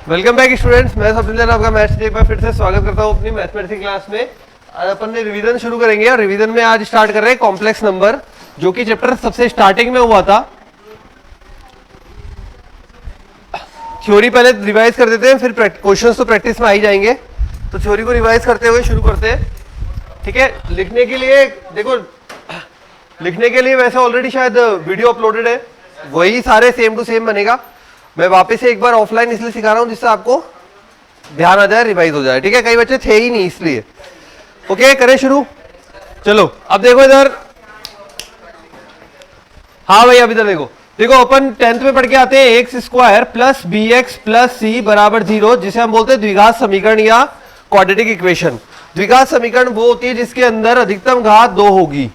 Welcome back students, मैं स्वप्निल आपका maths एक बार फिर से स्वागत करता हूँ अपनी मैथमेटिक्स क्लास में। आज अपन ने रिवीजन शुरू करेंगे और रिवीजन में आज स्टार्ट कर रहे हैं कॉम्प्लेक्स नंबर, जो कि चैप्टर सबसे स्टार्टिंग में हुआ था। थ्योरी पहले रिवाइज कर देते हैं, फिर क्वेश्चंस तो प्रैक्टिस में आ ही जाएंगे। तो थ्योरी को रिवाइज करते हुए शुरू करते हैं, ठीक है। लिखने के लिए देखो, लिखने के लिए वैसे ऑलरेडी शायद वीडियो अपलोडेड है, वही सारे सेम टू सेम बनेगा। मैं वापस से एक बार ऑफलाइन इसलिए सिखा रहा हूं जिससे आपको ध्यान आ जाए, रिवाइज हो जाए, ठीक है। कई बच्चे थे ही नहीं इसलिए। ओके, करें शुरू। चलो अब देखो इधर, हाँ भाई अब इधर देखो। देखो अपन 10th में पढ़ के आते हैं x square plus b x plus c बराबर 0, जिसे हम बोलते हैं द्विघात समीकरण या क्वाड्रेटिक इक्वेशन। द्विघात समीकरण वो होती है जिसके अंदर अधिकतम घात 2 होगी,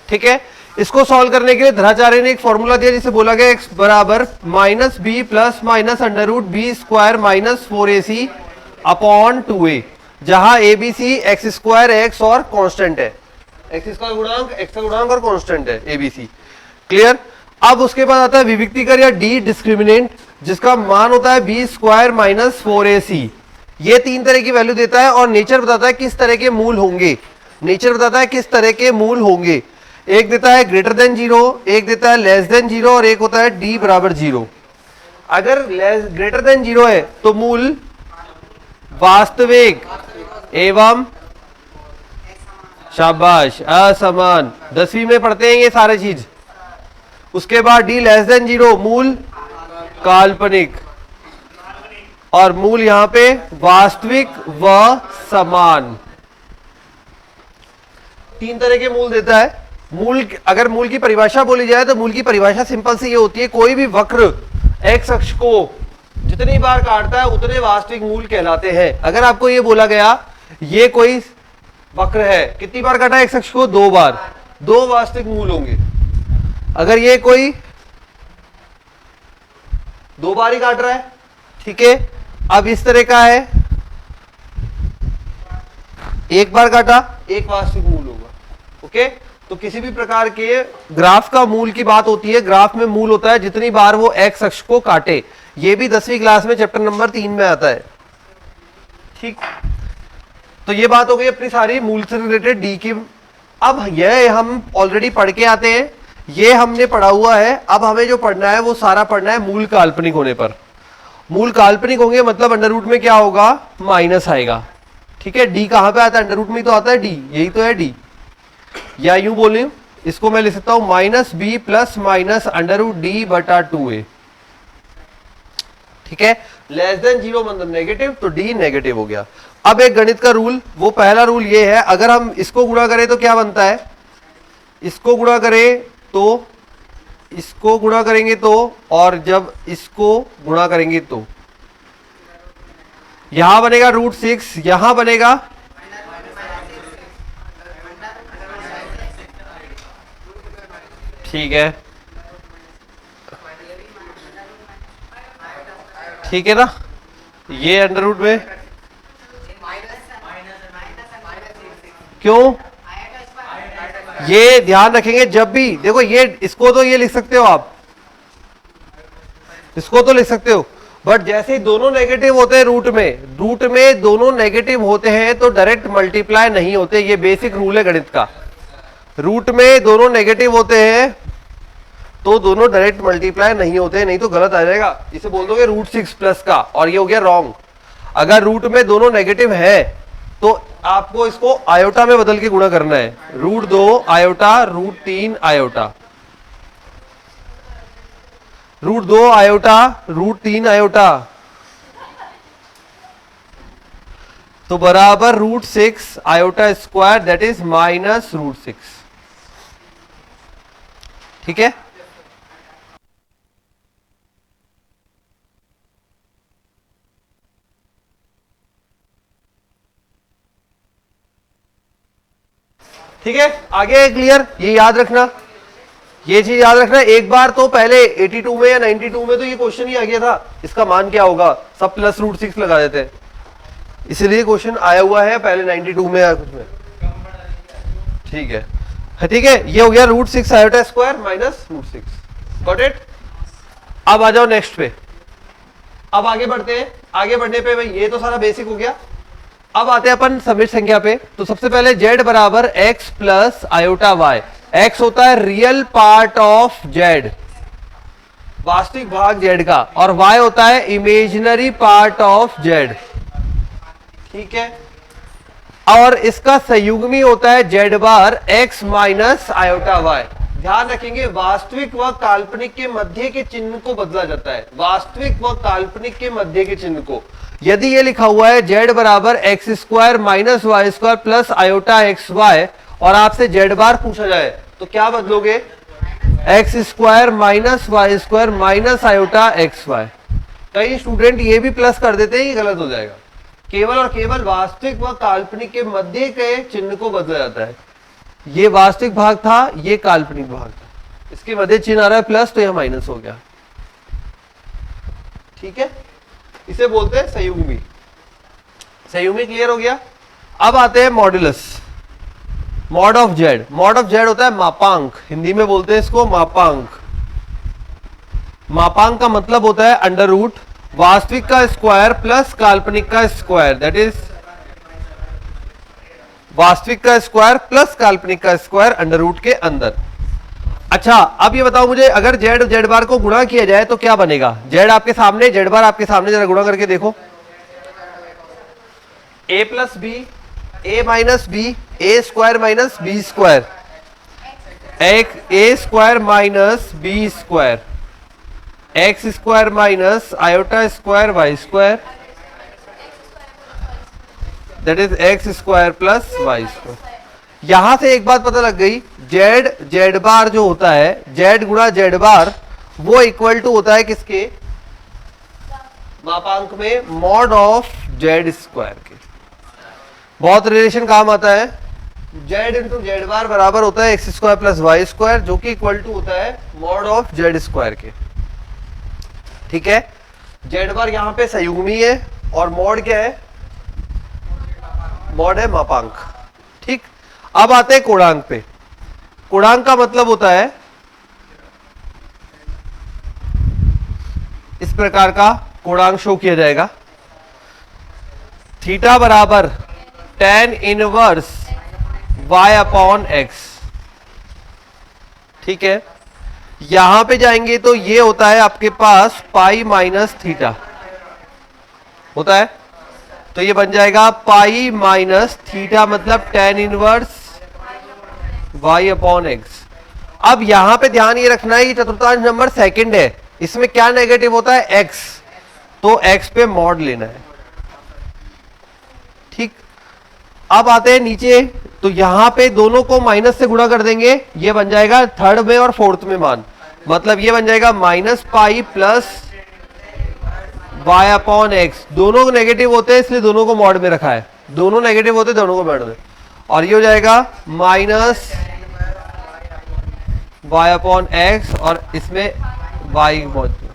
ठीक है। इसको सॉल्व करने के लिए धराचार्य ने एक फॉर्मूला दिया जिसे बोला गया x बराबर minus b plus minus under root b square minus 4ac upon 2a, जहां a b c x square x और कांस्टेंट है, एक्स स्क्वायर गुणांक एक्स का गुणांक और कांस्टेंट है ए बी सी। क्लियर। अब उसके बाद आता है विविक्तिकर या डी डिस्क्रिमिनेंट, जिसका मान होता है बी स्क्वायर माइनस 4ac। ये 3 तरह की वैल्यू देता है और नेचर बताता है किस तरह के मूल होंगे। नेचर बताता है किस तरह के मूल होंगे। एक देता है ग्रेटर देन 0, एक देता है लेस देन 0 और एक होता है d बराबर 0। अगर ग्रेटर देन 0 है तो मूल वास्तविक एवं शाबाश असमान, 10वीं में पढ़ते हैं ये सारे चीज। उसके बाद d लेस देन 0 मूल काल्पनिक, और मूल यहां पे वास्तविक व समान। 3 तरह के मूल देता है। मूल, अगर मूल की परिभाषा बोली जाए तो मूल की परिभाषा सिंपल सी ये होती है, कोई भी वक्र एक्स अक्ष को जितनी बार काटता है उतने वास्तविक मूल कहलाते हैं। अगर आपको ये बोला गया ये कोई वक्र है, कितनी बार काटा एक्स अक्ष को? 2 बार, 2 वास्तविक मूल होंगे। अगर ये कोई 2 बार ही काट रहा है, ठीक है। अब इस तरह का है, 1 बार काटा, 1 वास्तविक मूल होगा। ओके, तो किसी भी प्रकार के ग्राफ का मूल की बात होती है। ग्राफ में मूल होता है जितनी बार वो एक्स अक्ष को काटे। ये भी 10वीं क्लास में चैप्टर नंबर 3 में आता है, ठीक। तो ये बात हो गई अपनी सारी मूल से रिलेटेड डी की। अब यह हम ऑलरेडी पढ़ के आते हैं, ये हमने पढ़ा हुआ है। अब हमें जो पढ़ना है वो सारा पढ़ना है मूल काल्पनिक होने पर। मूल काल्पनिक होंगे मतलब अंडर रूट में क्या होगा? माइनस आएगा, ठीक है। डी कहां पे आता है? अंडर रूट में तो आता है डी, यही तो है डी। या यूं बोले, इसको मैं लिख सकता हूं minus b plus minus under root d बटा 2a, ठीक है। लेस देन 0 मतलब नेगेटिव, तो डी नेगेटिव हो गया। अब एक गणित का रूल, वो पहला रूल ये है, अगर हम इसको गुणा करें तो क्या बनता है? इसको गुणा करें तो, इसको गुणा करेंगे तो, और जब इसको गुणा करेंगे तो यहां बनेगा √6, यहां बनेगा ठीक है, ठीक है ना। ये अंडर रूट में क्यों? ये ध्यान रखेंगे जब भी देखो, ये इसको तो ये लिख सकते हो आप, इसको तो लिख सकते हो, बट जैसे ही दोनों नेगेटिव होते हैं रूट में दोनों नेगेटिव होते हैं तो डायरेक्ट मल्टीप्लाई नहीं होते। ये बेसिक रूल है गणित का। रूट में दोनों नेगेटिव होते हैं तो दोनों डायरेक्ट मल्टीप्लाई नहीं होते, नहीं तो गलत आ जाएगा। इसे बोल दोगे √6 प्लस का, और ये हो गया रॉन्ग। अगर रूट में दोनों नेगेटिव है तो आपको इसको आयोटा में बदल के गुणा करना है। √2 आयोटा, √3 आयोटा, √2 आयोटा, √3 आयोटा, तो बराबर √6 iota square, that is minus √6, ठीक है। ठीक है, आगे क्लियर? ये याद रखना, ये चीज याद रखना। एक बार तो पहले 82 में या 92 में तो ये क्वेश्चन ही आ गया था, इसका मान क्या होगा, सब प्लस √6 लगा देते हैं, इसलिए क्वेश्चन आया हुआ है पहले 92 में या कुछ में, ठीक है। ठीक है, ये हो गया √6 iota square minus √6, got it. अब आ जाओ नेक्स्ट पे। अब आगे बढ़ते हैं। आगे बढ़ने पे भाई ये तो सारा बेसिक हो गया। अब आते हैं अपन समित संख्या पे। तो सबसे पहले z बराबर x plus iota y। x होता है रियल पार्ट ऑफ z, वास्तविक भाग z का, और y होता है इमेजिनरी पार्ट ऑफ z। ठीक है, और इसका संयुग्मी होता है z बार x माइनस आयोटा y। ध्यान रखेंगे वास्तविक व काल्पनिक के मध्य के चिन्ह को बदला जाता है, वास्तविक व काल्पनिक के मध्य के चिन्ह को। यदि ये लिखा हुआ है z बराबर x square minus y square plus iota x y और आपसे z बार पूछा जाए तो क्या बदलोगे? X square minus y square minus iota x y. कई स्टूडेंट ये भी प्लस कर देते हैं, ये गलत हो जाएगा। केवल और केवल वास्तविक व काल्पनिक के मध्य के चिन्ह को बदला जाता है। ये वास्तविक भाग था, ये काल्पनिक भाग था, इसके मध्य चिन्ह आ रहा है प्लस तो यह माइनस हो गया। ठीक है, इसे बोलते हैं संयुग्मी। संयुग्मी क्लियर हो गया। अब आते हैं modulus, mod of Z. Mod of Z होता है मापांक, हिंदी में बोलते हैं इसको मापांक। मापांक का मतलब होता है अंडर रूट वास्तविक का स्क्वायर प्लस काल्पनिक का स्क्वायर, दैट इज वास्तविक का स्क्वायर प्लस काल्पनिक का स्क्वायर अंडर रूट के अंदर। अच्छा, अब ये बताओ मुझे, अगर जेड जेड बार को गुणा किया जाए तो क्या बनेगा? जेड आपके सामने, जेड बार आपके सामने, जरा गुणा करके देखो। A plus B, A minus B, A square minus B square, एक A square minus B square, x square minus iota square y square, that is x square plus Y square. यहां से एक बात पता लग गई, जेड जेड बार जो होता है, जेड गुणा जेड बार, वो इक्वल टू होता है किसके? मापांक में मॉड ऑफ जेड स्क्वायर के। बहुत रिलेशन काम आता है। जेड इंटू जेड बार बराबर होता है x square plus Y square, जो कि इक्वल टू होता है मॉड ऑफ जेड स्क्वायर के। ठीक है, जेड बार यहां पे संयुग्मी है और मॉड क्या है? मॉड है मापांक। ठीक, अब आते हैं कोणांक पे। कोणांक का मतलब होता है इस प्रकार का कोणांक शो किया जाएगा, थीटा बराबर tan inverse y upon x। ठीक है, यहां पे जाएंगे तो ये होता है आपके पास पाई माइनस थीटा होता है, तो ये बन जाएगा पाई माइनस थीटा, मतलब tan inverse y upon x। अब यहां पे ध्यान ये रखना है, ये चतुर्थांश नंबर सेकंड है, इसमें क्या नेगेटिव होता है? x, तो x पे मॉड लेना है। ठीक, अब आते हैं नीचे, तो यहां पे दोनों को माइनस से गुणा कर देंगे, ये बन जाएगा थर्ड में और फोर्थ में मान, मतलब ये बन जाएगा minus pi plus y upon x. दोनों नेगेटिव होते हैं इसलिए दोनों को मॉड में रखा है, दोनों नेगेटिव होते हैं दोनों को मॉड में, और ये हो जाएगा माइनस y अपॉन एक्स और इसमें y मौजूद,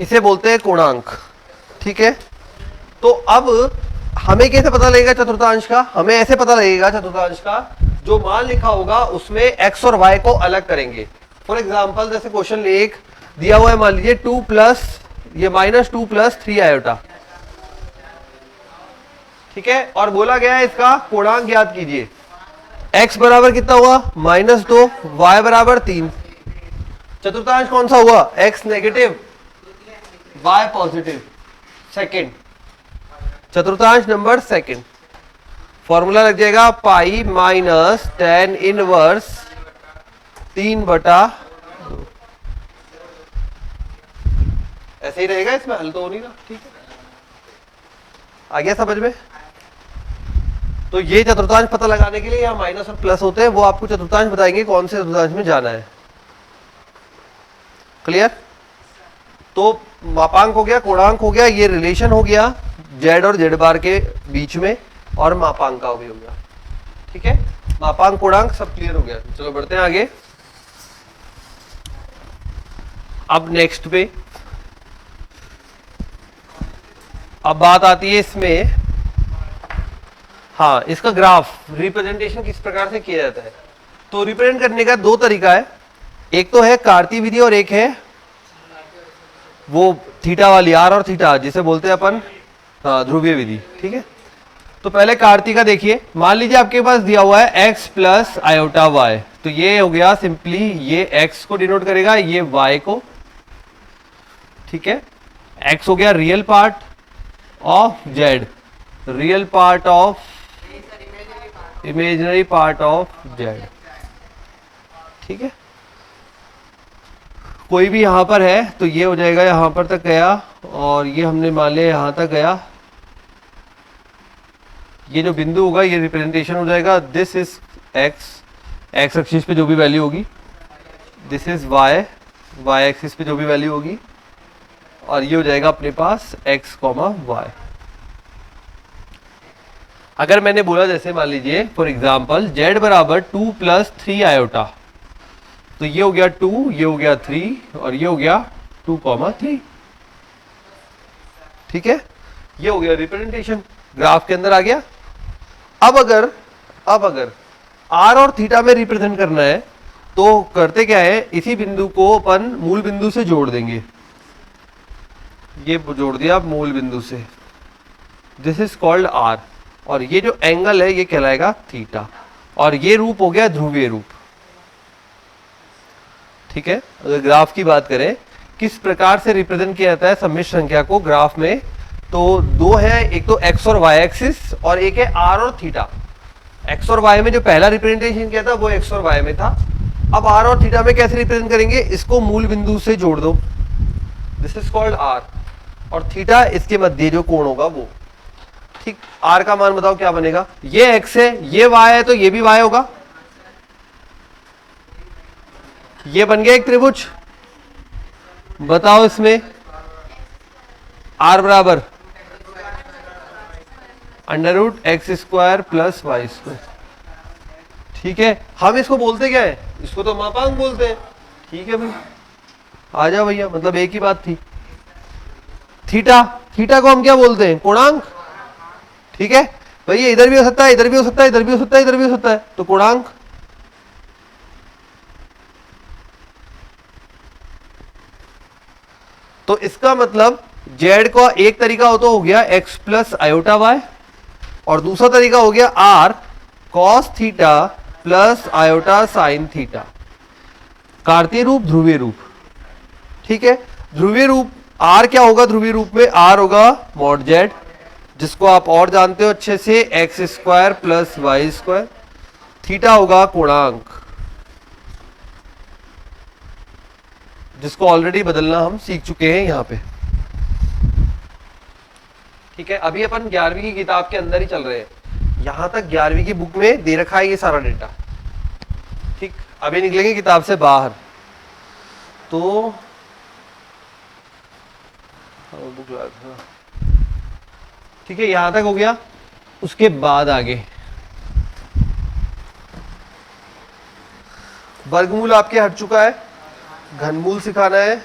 इसे बोलते हैं कोणांक। ठीक है, तो अब हमें कैसे पता लगेगा चतुर्थांश का? हमें ऐसे पता लगेगा चतुर्थांश का, जो मान लिखा होगा उसमें x और y को अलग करेंगे। फॉर एग्जांपल जैसे क्वेश्चन एक दिया हुआ है, मान लीजिए 2 प्लस ये माइनस 2 प्लस 3 आयोटा। ठीक है, और बोला गया है इसका कोणांक याद कीजिए। x बराबर कितना हुआ? -2, y बराबर 3। चतुर्थांश कौन सा हुआ? x negative y positive, second चतुर्थांश नंबर सेकेंड। फॉर्मूला लग जाएगा पाई माइनस tan इनवर्स 3/2। ऐसे ही रहेगा, इसमें हल तो हो नहीं ना। ठीक है, आ गया समझ में? तो ये चतुर्थांश पता लगाने के लिए यहाँ माइनस और प्लस होते हैं, वो आपको चतुर्थांश बताएंगे कौन से चतुर्थांश में जाना है। क्लियर? तो मापांक हो गया, कोणांक हो गया, ये रिलेशन हो गया जेड और जेड बार के बीच में, और मापांक का भी हो गया। ठीक है, मापांक कोणांक सब क्लियर हो गया। चलो बढ़ते हैं आगे। अब नेक्स्ट पे अब बात आती है इसमें, हाँ, इसका ग्राफ रिप्रेजेंटेशन किस प्रकार से किया जाता है। तो रिप्रेजेंट करने का दो तरीका है, एक तो है कार्तीय विधि और एक है वो थीटा वाली आर और थीटा जिसे बोलते हैं अपन ध्रुवीय विधि। ठीक है, तो पहले कार्ती का देखिए, मान लीजिए आपके पास दिया हुआ है x प्लस आयोटा y, तो ये हो गया सिंपली, ये x को डिनोट करेगा, ये y को। ठीक है, x हो गया real part of z, real part of imaginary part of z। ठीक है, कोई भी यहां पर है तो ये हो जाएगा यहां पर तक गया, और ये हमने मान लिया यहां तक गया, ये जो बिंदु होगा ये रिप्रेजेंटेशन हो जाएगा, दिस इज एक्स एक्सिस पे जो भी वैल्यू होगी, दिस इज वाई एक्सिस पे जो भी वैल्यू होगी, और ये हो जाएगा अपने पास x, y। अगर मैंने बोला जैसे मान लीजिए फॉर एग्जांपल z बराबर 2 प्लस 3 आयोटा, तो ये हो गया 2, ये हो गया 3, और ये हो गया 2, 3। ठीक है, ये हो गया रिप्रेजेंटेशन, ग्राफ के अंदर आ गया। अब अगर r और थीटा में रिप्रेजेंट करना है तो करते क्या है, इसी बिंदु को अपन मूल बिंदु से जोड़ देंगे, ये जोड़ दिया मूल बिंदु से, दिस इज कॉल्ड r, और ये जो एंगल है ये कहलाएगा थीटा, और ये रूप हो गया ध्रुवीय रूप। ठीक है, अगर ग्राफ की बात करें किस प्रकार से रिप्रेजेंट किया जाता है सम्मिश्र संख्या को ग्राफ में, तो दो है, एक तो x और y एक्सिस, और एक है r और थीटा। x और y में जो पहला रिप्रेजेंटेशन किया था वो x और y में था। अब r और थीटा में कैसे रिप्रेजेंट करेंगे, इसको मूल बिंदु से जोड़ दो, दिस इज कॉल्ड r, और थीटा इसके मध्य जो कोण होगा वो। ठीक, r का मान बताओ क्या बनेगा, ये x है, ये y है, तो ये भी y होगा, ये बन गया एक त्रिभुज। बताओ इसमें r बराबर √x² प्लस y²। ठीक है, हम इसको बोलते क्या है, इसको तो मापांक बोलते हैं। ठीक है भाई, आ जाओ भैया, मतलब एक ही बात थी। थीटा को हम क्या बोलते हैं, कोणांक। ठीक है भैया, इधर भी हो सकता है, इधर भी हो सकता है, इधर भी हो सकता है, इधर भी हो सकता है, तो कोणांक। तो इसका मतलब z का एक तरीका हो तो हो गया x प्लस आयोटा y, और दूसरा तरीका हो गया r cos theta plus iota sine theta. कार्तीय रूप, ध्रुवीय रूप। ठीक है, ध्रुवीय रूप r क्या होगा, ध्रुवीय रूप में r होगा मॉड z, जिसको आप और जानते हो अच्छे से, x² प्लस y²। थीटा होगा कोणांक, जिसको ऑलरेडी बदलना हम सीख चुके हैं यहां पे। ठीक है, अभी अपन 11वीं की किताब के अंदर ही चल रहे हैं, यहां तक 11वीं की बुक में दे रखा है ये सारा डेटा। ठीक, अभी निकलेंगे किताब से बाहर, तो ठीक है, यहां तक हो गया। उसके बाद आगे वर्गमूल आपके हट चुका है, घनमूल सिखाना है,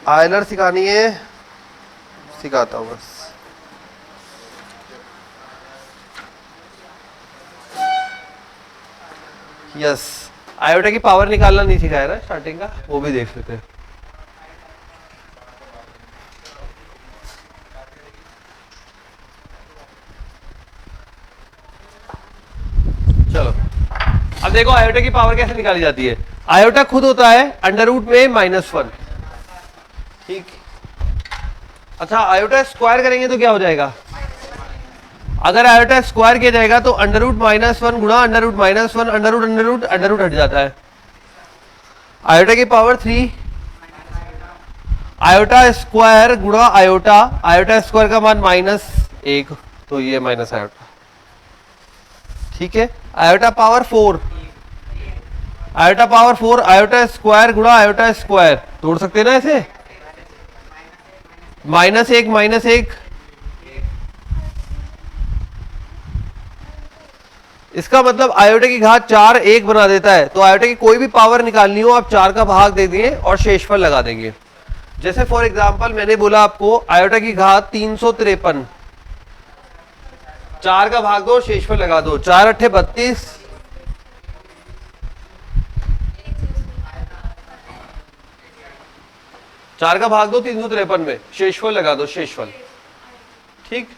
आयलर सिखानी है, सिखाता हूं बस। यस, आयोटा की पावर निकालना नहीं सिखाया ना स्टार्टिंग का, वो भी देख लेते हैं। चलो अब देखो आयोटा की पावर कैसे निकाली जाती है। आयोटा खुद होता है √ में -1। ठीक, अच्छा आयोटा स्क्वायर करेंगे तो क्या हो जाएगा, अगर आयोटा स्क्वायर किया जाएगा तो √ -1 गुणा √ -1 √ हट जाता है। आयोटा की पावर 3, आयोटा स्क्वायर गुणा आयोटा, आयोटा स्क्वायर का मान -1, तो ये माइनस आयोटा। ठीक है, iota power 4, iota power 4, iota square गुणा आयोटा स्क्वायर, तोड़ सकते हैं ना ऐसे, -1 इसका मतलब आयोटा की घात 4 1 बना देता है। तो आयोटा की कोई भी पावर निकालनी हो, आप 4 का भाग दे दिए और शेषफल लगा देंगे। जैसे फॉर एग्जांपल मैंने बोला आपको आयोटा की घात 353, 4 का भाग दो, शेषफल लगा दो, 4 अट्ठे 32, 4 का भाग दो 353 में, शेषफल लगा दो, शेषफल। ठीक,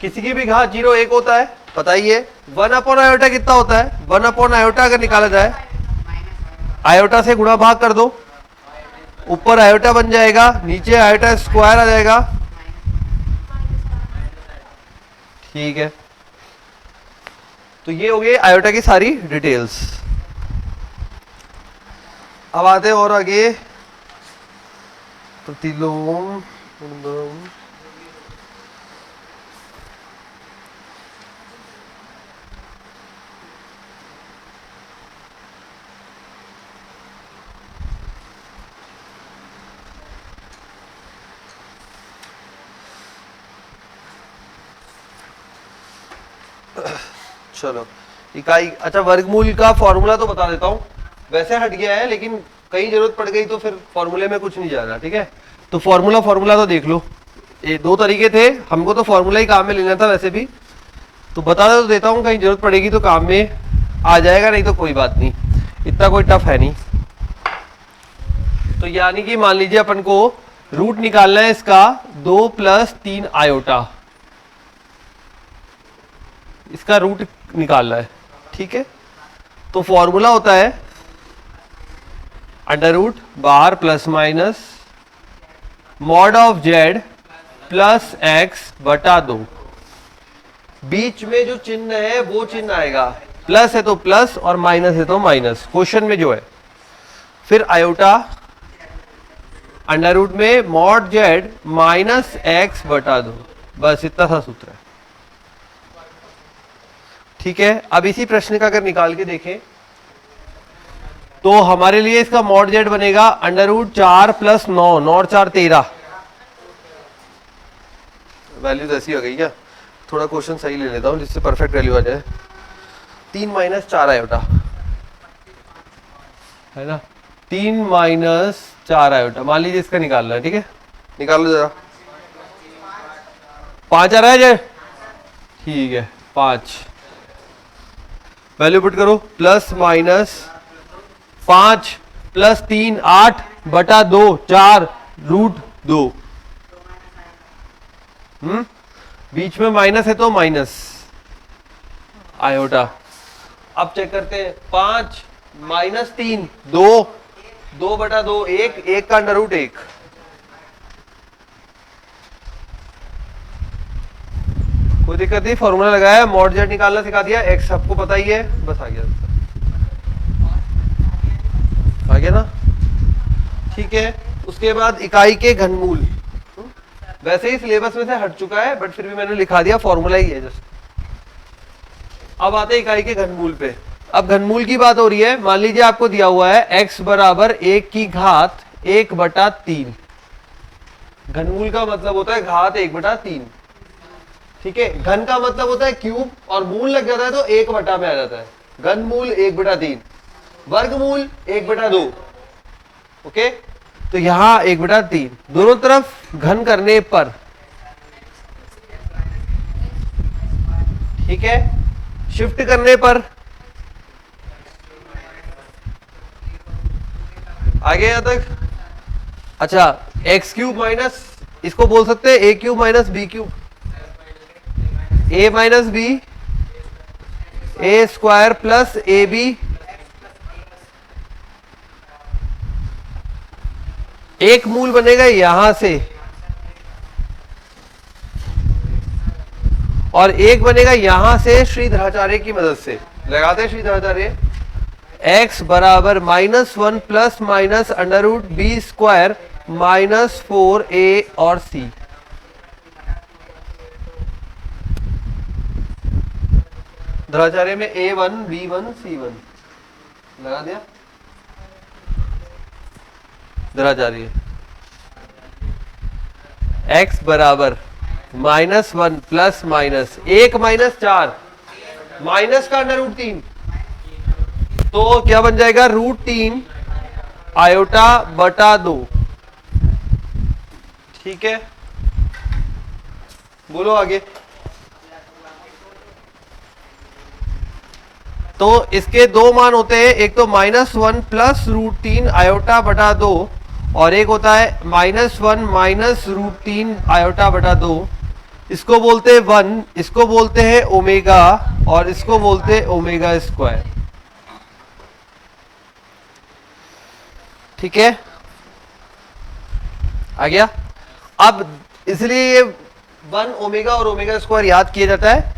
किसी की भी घात 0 1 होता है, पता ही है। 1 अपॉन आयोटा कितना होता है? 1 अपॉन आयोटा अगर निकाला जाए, आयोटा से गुणा भाग कर दो, ऊपर आयोटा बन जाएगा, नीचे आयोटा स्क्वायर आ जाएगा। ठीक है, तो ये हो गई आयोटा की सारी डिटेल्स। अब आते हैं और आगे, प्रतिलोम। चलो इकाई, अच्छा वर्गमूल का फॉर्मूला तो बता देता हूं, वैसे हट गया है लेकिन कहीं जरूरत पड़ गई तो फिर फॉर्मूले में कुछ नहीं जा रहा। ठीक है, तो फॉर्मूला तो देख लो, ये 2 तरीके थे, हमको तो फॉर्मूला ही काम में लेना था वैसे भी, तो बता तो देता हूं, कहीं जरूरत पड़ेगी तो काम में आ जाएगा, नहीं तो कोई बात नहीं, इतना कोई टफ है नहीं। तो यानी कि मान लीजिए अपन को रूट निकालना है इसका 2 + 3 आयोटा, इसका रूट निकालना है। ठीक है, तो फॉर्मूला होता है अंडर रूट बाहर plus minus mod of Z plus x बटा 2, बीच में जो चिन्ह है वो चिन्ह आएगा, प्लस है तो प्लस और माइनस है तो माइनस, क्वेश्चन में जो है। फिर आयोटा अंडर रूट में मॉड जेड माइनस एक्स बटा 2, बस इतना सा सूत्र है। ठीक है, अब इसी प्रश्न का अगर निकाल के देखें तो हमारे लिए इसका मॉड जेड बनेगा अंडर रूट 4 + 9, 9 और 4 13, वैल्यूज ऐसी हो गई क्या? थोड़ा क्वेश्चन सही ले लेता हूं जिससे परफेक्ट वैल्यू आ जाए। 3 - 4 आयोटा है ना, 3 - 4 आयोटा, मान लीजिए इसका निकालना है। ठीक है, निकाल लो जरा, 5 आ रहा है जय, ठीक है 5, वैल्यू पुट करो, प्लस माइनस 5 + 3 8 बटा 2 4 √2, बीच में माइनस है तो माइनस आयोटा। अब चेक करते हैं, 5 - 3 2, 2 बटा 2 1, 1 का अंडर रूट 1, कोई दिक्कत नहीं, फॉर्मूला लगाया, मॉड जेड निकालना सिखा दिया, एक्स सबको पता ही है, बस आ गया ना। ठीक है, उसके बाद इकाई के घनमूल, वैसे ही सिलेबस में से हट चुका है बट फिर भी मैंने लिखा दिया, फॉर्मूला ही है जस्ट। अब आते हैं इकाई के घनमूल पे। अब घनमूल की बात हो रही है, मान लीजिए आपको दिया हुआ है x बराबर 1 की घात 1/3, घनमूल का मतलब होता है घात 1/3। ठीक है, घन का मतलब होता है क्यूब, और मूल लग जाता है तो 1 बटा में आ जाता है, घनमूल 1/3, वर्गमूल 1/2। ओके, तो यहां 1/3 दोनों तरफ घन करने पर, ठीक है, शिफ्ट करने पर आगे यहां तक। अच्छा, x³ माइनस, इसको बोल सकते हैं a³ minus b³, a minus b a² plus ab, एक मूल बनेगा यहां से और एक बनेगा यहां से श्रीधराचार्य की मदद से। लगाते हैं श्रीधराचार्य, x बराबर -1 plus minus under root b² minus 4a और c। धराचार्य में a1 b1 c1 लगा दिया, धराचार्य x बराबर -1 प्लस माइनस 1 - 4, माइनस का अंडर रूट 3, तो क्या बन जाएगा √3 आयोटा बटा 2। ठीक है, बोलो आगे। तो इसके दो मान होते हैं, एक तो -1 प्लस √3 आयोटा बटा 2, और एक होता है -1 माइनस √3 आयोटा बटा 2। इसको बोलते हैं 1, इसको बोलते हैं ओमेगा और इसको बोलते हैं ओमेगा स्क्वायर। ठीक है, आ गया। अब इसलिए ये 1 ओमेगा और ओमेगा स्क्वायर याद किया जाता है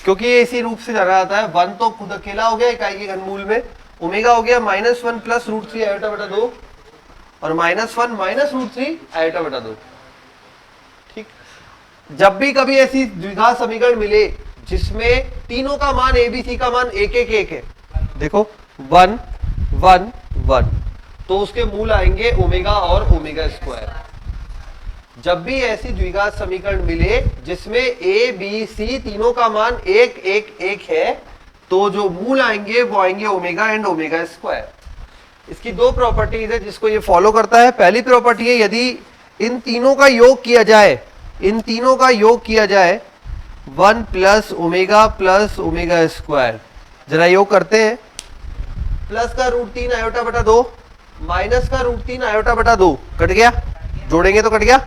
क्योंकि ये इसी रूप से जाना जाता है। 1 तो खुद अकेला हो गया इकाई के घनमूल में, ओमेगा हो गया -1 प्लस √3 आयोटा बटा 2 और -1 माइनस √3 आयोटा बटा 2। ठीक, जब भी कभी ऐसी द्विघात समीकरण मिले जिसमें तीनों का मान ए बी सी का मान 1 1 1 है, देखो 1 1 1, तो उसके मूल आएंगे ओमेगा और ओमेगा स्क्वायर। जब भी ऐसी द्विघात समीकरण मिले जिसमें ए बी सी तीनों का मान 1 1 1 है, तो जो मूल आएंगे वो आएंगे ओमेगा एंड ओमेगा स्क्वायर। इसकी दो प्रॉपर्टीज है जिसको ये फॉलो करता है। पहली प्रॉपर्टी है, यदि इन तीनों का योग किया जाए, इन तीनों का योग किया जाए 1 प्लस ओमेगा स्क्वायर, जरा योग करते हैं। प्लस का √3 आयोटा बटा 2 माइनस का √3 आयोटा बटा 2 कट गया, जोड़ेंगे तो कट गया।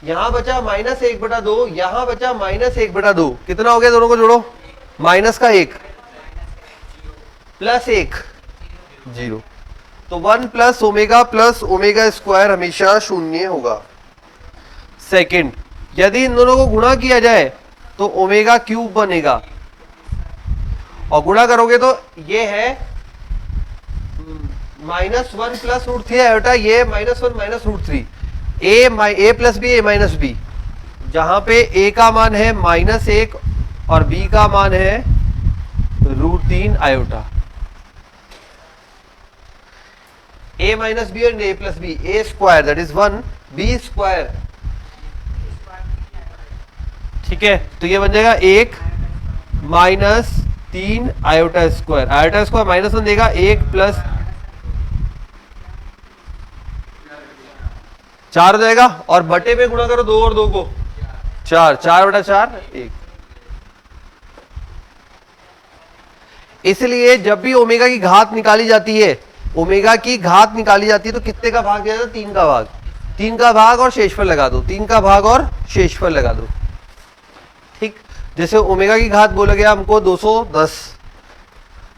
यहां बचा -1 बटा 2, यहां बचा -1 बटा 2, कितना हो गया? दोनों को जोड़ो, माइनस का 1 प्लस 1 0, तो 1 प्लस ओमेगा स्क्वायर हमेशा शून्य होगा। सेकंड, यदि इन दोनों को गुणा किया जाए तो ओमेगा क्यूब बनेगा, और गुणा करोगे तो ये है -1 प्लस √3 आयोटा, ये -1 minus √3, A plus B, A minus B, जहां पे ए का मान है -1 और बी का मान है √3 आयोटा। a माइनस बी और a plus b, a square that is 1, b square. ठीक है, तो ये बन जाएगा 1 minus 3 iota square, iota square -1 देगा, 1 प्लस 4 हो जाएगा, और बटे में गुणा करो 2 और 2 को 4, 4 बटा 4 1। इसलिए जब भी ओमेगा की घात निकाली जाती है, ओमेगा की घात निकाली जाती है तो कितने का भाग दिया जाता है? 3 का भाग, 3 का भाग और शेषफल लगा दो, 3 का भाग और शेषफल लगा दो। ठीक, जैसे ओमेगा की घात बोला गया हमको 210,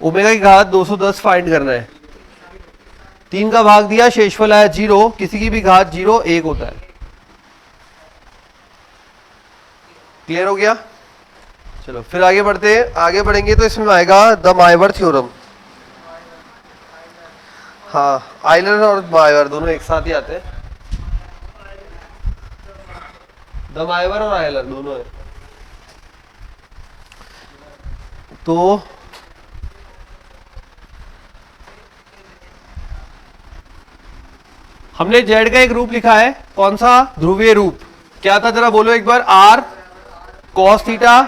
ओमेगा की घात 210 फाइंड करना है, 3 का भाग दिया, शेषफल आया 0, किसी की भी घात 0 1 होता है। क्लियर हो गया? चलो फिर आगे बढ़ते हैं। आगे बढ़ेंगे तो इसमें आएगा द माइवर थ्योरम। हाँ, आयलर और माइवर दोनों एक साथ ही आते हैं, द माइवर और आयलर दोनों है। तो हमने जेड का एक रूप लिखा है, कौन सा? ध्रुवीय रूप। क्या था जरा बोलो एक बार? r cos theta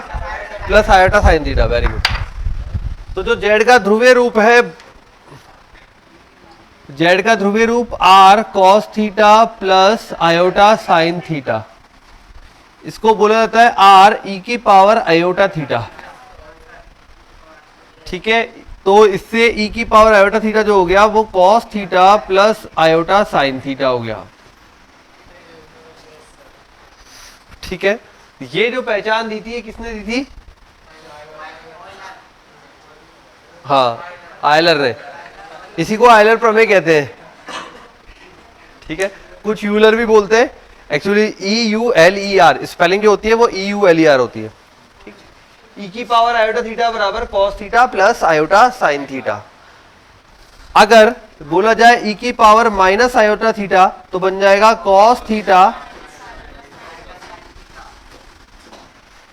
plus iota sine theta. Very good. तो जो जेड का ध्रुवीय रूप है, जेड का ध्रुवीय रूप r cos theta plus iota sine theta, इसको बोला जाता है r e की पावर आयोटा थीटा। ठीक है, तो इससे e की पावर आयोटा थीटा जो हो गया वो cos theta plus iota sine theta हो गया। ठीक है, ये जो पहचान दी थी, ये किसने दी थी? हाँ, आयलर ने। इसी को आयलर प्रमेय कहते हैं। ठीक है, कुछ यूलर भी बोलते हैं। एक्चुअली EULER स्पेलिंग जो होती है वो EULER होती है। ठीक, e की पावर आयोटा थीटा बराबर cos theta plus iota sine theta. अगर बोला जाए e की पावर माइनस आयोटा थीटा तो बन जाएगा cos थीटा।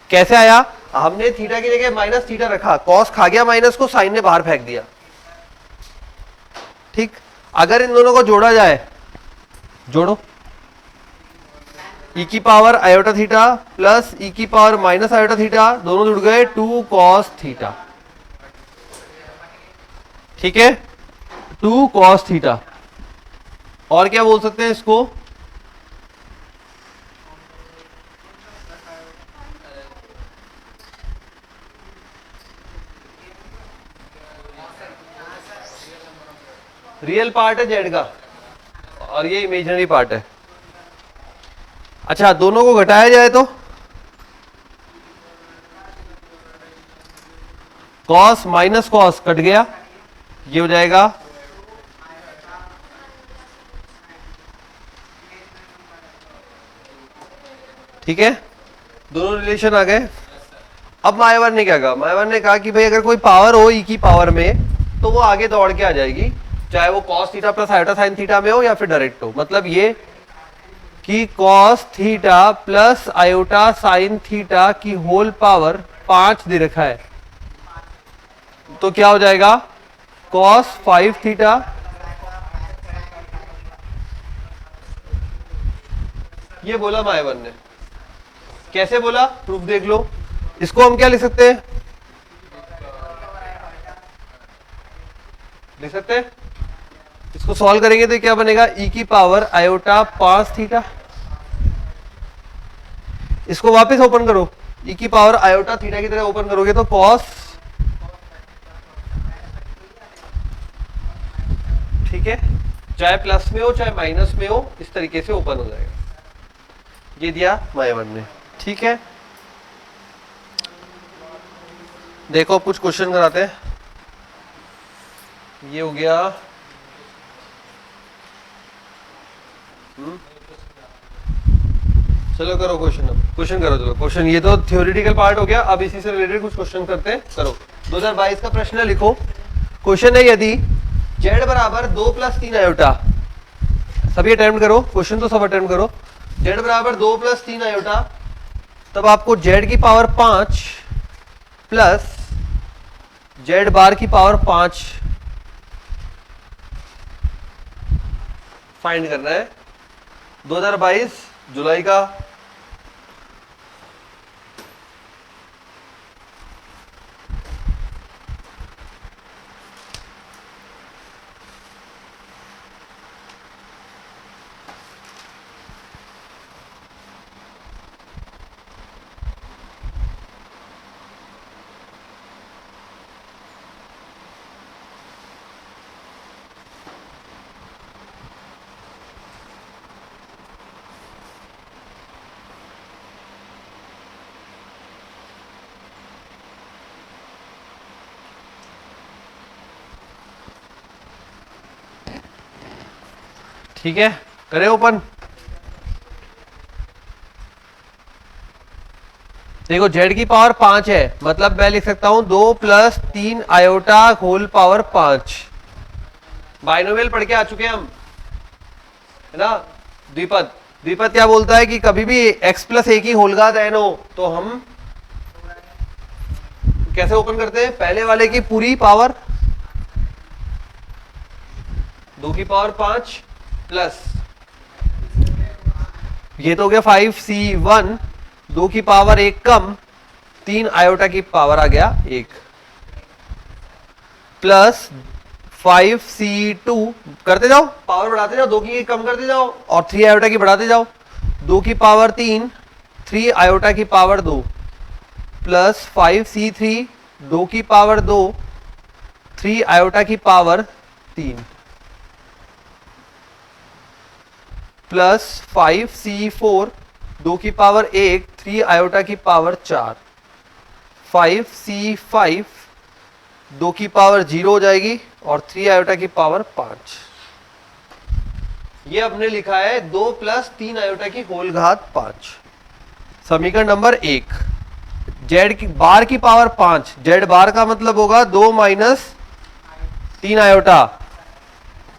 कैसे आया? हमने थीटा की जगह माइनस थीटा रखा, cos खा गया माइनस को, साइन ने बाहर फेंक दिया। ठीक, अगर इन दोनों को जोड़ा जाए, जोड़ो, e की power iota theta plus e की पावर माइनस आयोटा थीटा, दोनों जुड़ गए 2 cos थीटा। ठीक है, 2 cos थीटा। और क्या बोल सकते हैं इसको? रियल पार्ट है जेड का, और ये इमेजिनरी पार्ट है। अच्छा, दोनों को घटाया जाए तो कॉस माइनस कॉस कट गया, ये हो जाएगा ठीक है, दोनों रिलेशन आ गए। अब मायावर ने क्या कहा, मायावर ने कहा कि भाई अगर कोई पावर हो ई की पावर में तो वो आगे दौड़ के आ जाएगी, चाहे वो cos theta plus iota sine theta में हो या फिर डायरेक्ट हो। मतलब ये कि cos theta plus iota sine theta की होल पावर 5 दे रखा है, तो क्या हो जाएगा कॉस 5 थीटा ये बोला मायावर ने। कैसे बोला, प्रूफ देख लो। इसको हम क्या लिख सकते हैं, लिख सकते हैं, इसको सॉल्व करेंगे तो क्या बनेगा ई की पावर आयोटा 5 थीटा। इसको वापस ओपन करो, ई की पावर आयोटा थीटा की तरह ओपन करोगे तो कॉस, ठीक है, चाहे प्लस में हो चाहे माइनस में हो इस तरीके से ओपन हो जाएगा। ये दिया मायावर ने, ठीक है। देखो अब कुछ क्वेश्चन कराते हैं। ये हो गया चलो करो क्वेश्चन, अब क्वेश्चन करो, चलो क्वेश्चन, ये तो थ्योरेटिकल पार्ट हो गया। अब इसी से रिलेटेड कुछ क्वेश्चन करते हैं, करो। 2022 का प्रश्न है, लिखो। क्वेश्चन है यदि z बराबर 2 + 3 आयोटा, सभी अटेम्प्ट करो, क्वेश्चन तो सब अटेम्प्ट करो। z बराबर 2 + 3 आयोटा, तब आपको z की पावर 5 प्लस z बार की पावर 5 फाइंड करना है। 2022 जुलाई का ठीक है, करें ओपन। देखो z की पावर 5 है, मतलब मैं लिख सकता हूं 2 + 3 आयोटा होल पावर 5। बाइनोमियल पढ़ के आ चुके हैं हम, है ना। द्विपद, द्विपद क्या बोलता है कि कभी भी x + 1 की होल घात n हो तो हम कैसे ओपन करते हैं, पहले वाले की पूरी पावर 2 की पावर 5 प्लस ये तो हो गया 5c1, 2 की पावर 1 कम 3 आयोटा की पावर आ गया 1 प्लस 5c2, करते जाओ पावर बढ़ाते जाओ, 2 की कम करते जाओ और 3 आयोटा की बढ़ाते जाओ, 2 की पावर 3, 3 आयोटा की पावर 2 प्लस 5c3, 2 की पावर 2, 3 आयोटा की पावर 3 प्लस 5c4, 2 की पावर 1, 3 आयोटा की पावर 4, 5c5, 2 की पावर 0 हो जाएगी और 3 आयोटा की पावर 5। ये हमने लिखा है 2 + 3 आयोटा की होल घात 5। समीकरण नंबर 1, z की बार की पावर 5, z बार का मतलब होगा 2 - 3 आयोटा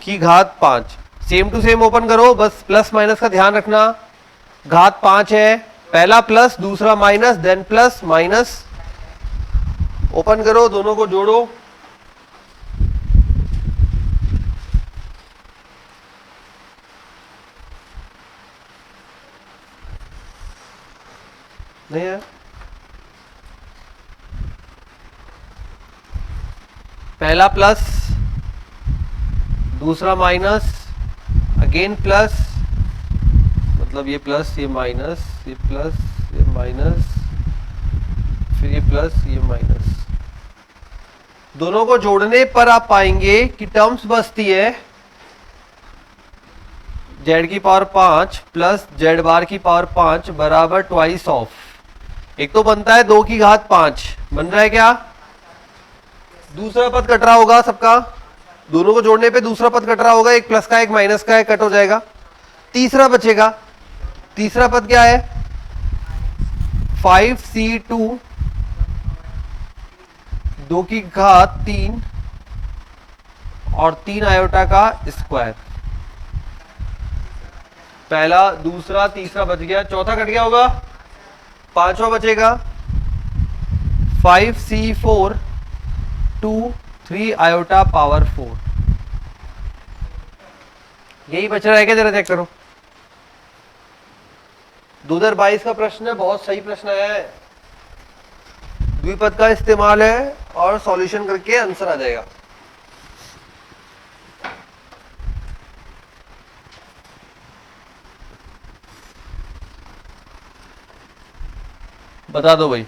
की घात 5। सेम टू सेम ओपन करो, बस प्लस माइनस का ध्यान रखना। घात 5 है, पहला प्लस दूसरा minus, then plus minus, open करो, दोनों को जोड़ो। नहीं है, पहला प्लस दूसरा माइनस, अगेन प्लस, मतलब ये प्लस ये माइनस, ये प्लस ये माइनस, फिर ये प्लस ये माइनस। दोनों को जोड़ने पर आप पाएंगे कि टर्म्स बचती है जेड की पावर 5 प्लस जेड बार की पावर 5 बराबर ट्वाइस ऑफ, एक तो बनता है 2 की घात 5, बन रहा है क्या? दूसरा पद कट रहा होगा सबका, दोनों को जोड़ने पे दूसरा पद कट रहा होगा, एक प्लस का एक माइनस का है, कट हो जाएगा। तीसरा बचेगा, तीसरा पद क्या है? 5c2 2 की घात 3 और 3 आयोटा का स्क्वायर। पहला, दूसरा, तीसरा बच गया, चौथा कट गया होगा, पांचवा बचेगा 5c4 2 3 आयोटा पावर 4। यही बच रहा है क्या? जरा चेक करो। 2022 का प्रश्न है, बहुत सही प्रश्न है, द्विपद का इस्तेमाल है और सॉल्यूशन करके आंसर आ जाएगा। बता दो भाई।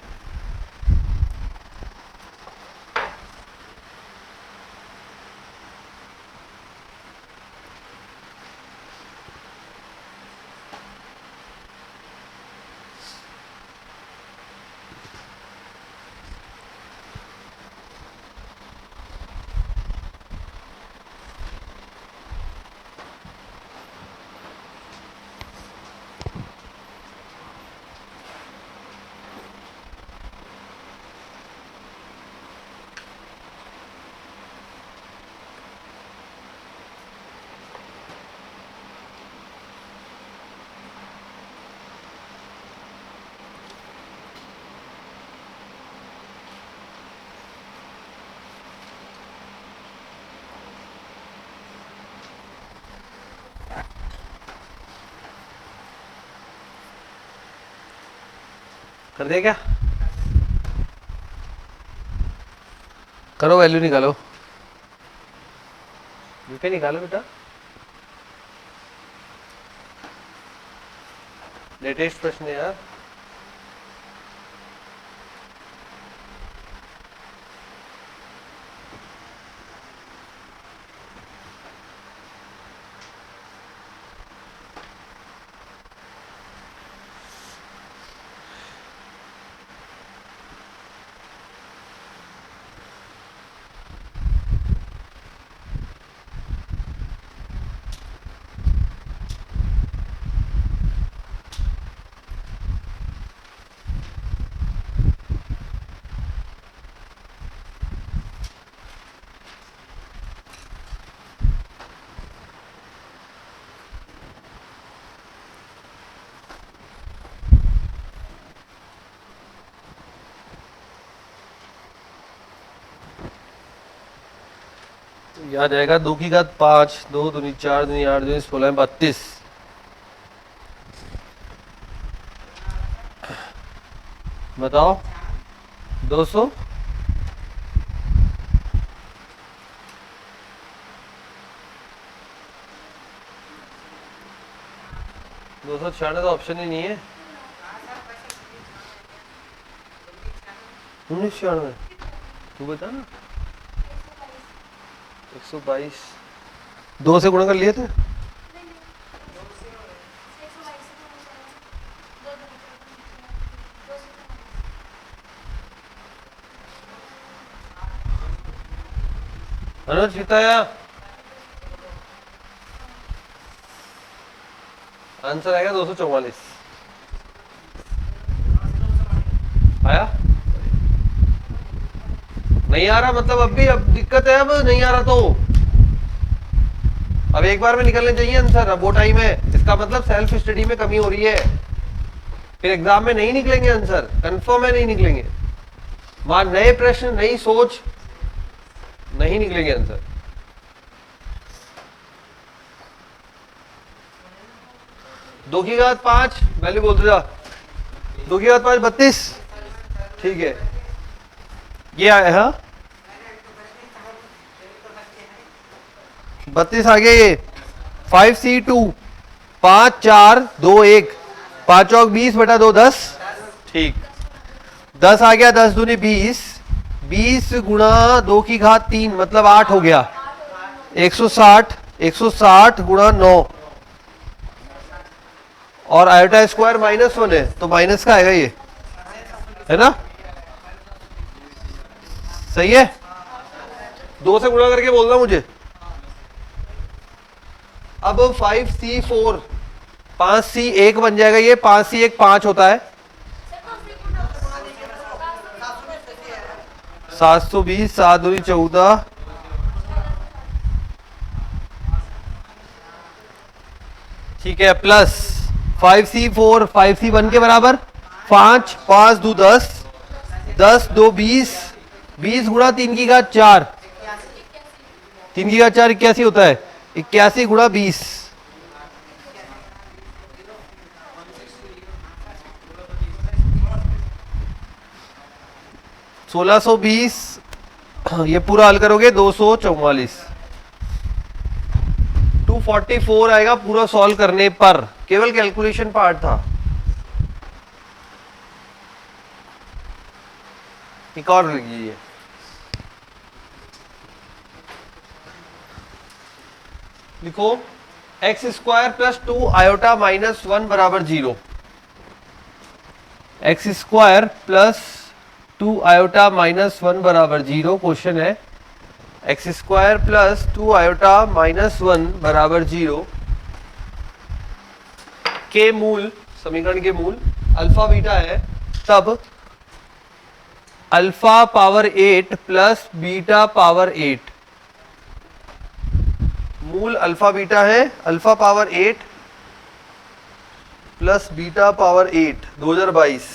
कर दे क्या? करो, वैल्यू निकालो, यूपी निकालो बेटा। लेटेस्ट प्रश्न है यार। याद आएगा, 2 की घात 5, 2 दूनी 4 दूनी 8 दूनी 16 32। बताओ 200, दो सौ छियानवे तो ऑप्शन ही नहीं है। 1996 तू बता ना। 122 2 से गुणा कर लिए थे। अनुज जिताया, आंसर आएगा 244। आया? नहीं आ रहा मतलब अब भी, अब दिक्कत है, अब नहीं आ रहा तो अब एक बार में निकलने चाहिए आंसर, अब वो टाइम है, इसका मतलब सेल्फ स्टडी में कमी हो रही है, फिर एग्जाम में नहीं निकलेंगे आंसर, कंफर्म है नहीं निकलेंगे। वहां नए प्रश्न, नई सोच, नहीं निकलेंगे आंसर। दो की घात 5 वैल्यू बोलते जा, 2 की घात 5 32, ठीक है, ये आया है 32 आ गया ये। 5c2 5 4 2 1 5 और 20 बटा 2 10, ठीक, 10 आ गया, 10 दूनी 20, 20 गुणा 2 की घात 3 मतलब 8 हो गया, 160 160 गुणा 9 और आयोटा स्क्वायर -1 है तो माइनस का आएगा ये, है ना? सही है, 2 से गुणा करके बोलना मुझे। अब 5C4 5C1 बन जाएगा, ये 5C1 5 होता है 720, 7 दूनी 14, ठीक है, प्लस 5C4 5C1 के बराबर 5, 5 दो 10, 10 दो 20, 20 गुणा 3 की घात 4, 3 की घात 4 81 होता है, 81 गुणा 20, 1620, ये पूरा हल करोगे 244, 244 आएगा पूरा सॉल्व करने पर, केवल कैलकुलेशन पार्ट था। एक और लिख लीजिए, लिखो एक्स स्क्वायर प्लस 2 आयोटा -1 बराबर 0। एक्स स्क्वायर प्लस 2 आयोटा -1 बराबर 0। क्वेश्चन है एक्स स्क्वायर प्लस 2 आयोटा -1 बराबर 0 के मूल, समीकरण के मूल अल्फा बीटा है, तब alpha power 8 plus beta power 8, मूल अल्फा बीटा है, alpha power 8 plus beta power 8, 2022।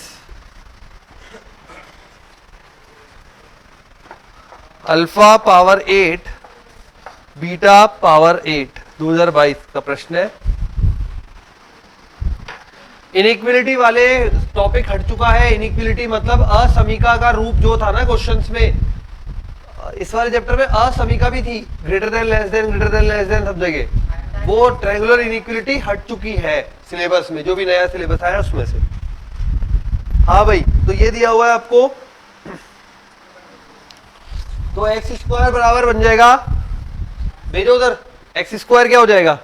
Alpha power 8 beta power 8, 2022 का प्रश्न है। इनइक्विलिटी वाले टॉपिक हट चुका है। इनइक्विलिटी मतलब असमीका का रूप जो था ना क्वेश्चंस में, इस वाले चैप्टर में असमीका भी थी, greater than less than, greater than less than सब जगह। वो ट्रायंगुलर इनइक्विलिटी हट चुकी है सिलेबस में, जो भी नया सिलेबस आया उसमें से। हाँ भाई, तो ये दिया हुआ है आपको, तो एक्स स्क्वायर बराबर बन जाएगा, भेजो उधर, एक्स स्क्वायर क्या हो जाएगा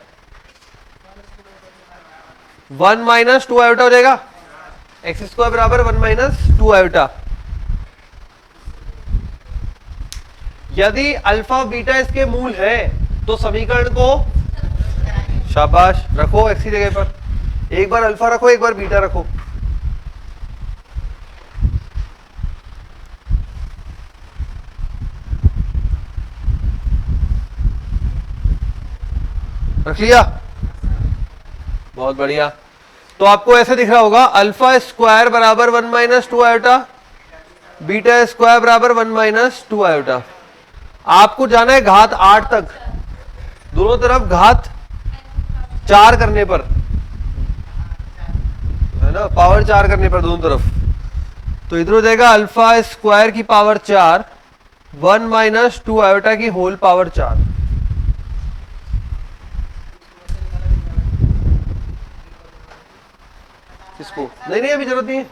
1 माइनस 2 आयोटा हो जाएगा। एक्स स्क्वायर बराबर 1 माइनस 2 आयोटा। यदि अल्फा बीटा इसके मूल है तो समीकरण को, शाबाश, रखो एक्स की जगह पर, एक बार अल्फा रखो एक बार बीटा रखो। रख लिया, बहुत बढ़िया। तो आपको ऐसे दिख रहा होगा, अल्फा स्क्वायर बराबर 1 माइनस 2 आयोटा, बीटा स्क्वायर बराबर 1 माइनस 2 आयोटा। आपको जाना है घात 8 तक, दोनों तरफ घात 4 करने पर, है ना, पावर 4 करने पर दोनों तरफ। तो इधर हो जाएगा अल्फा स्क्वायर की पावर 4, 1 माइनस 2 आयोटा की होल पावर 4। इसको नहीं नहीं अभी जरूरत नहीं है,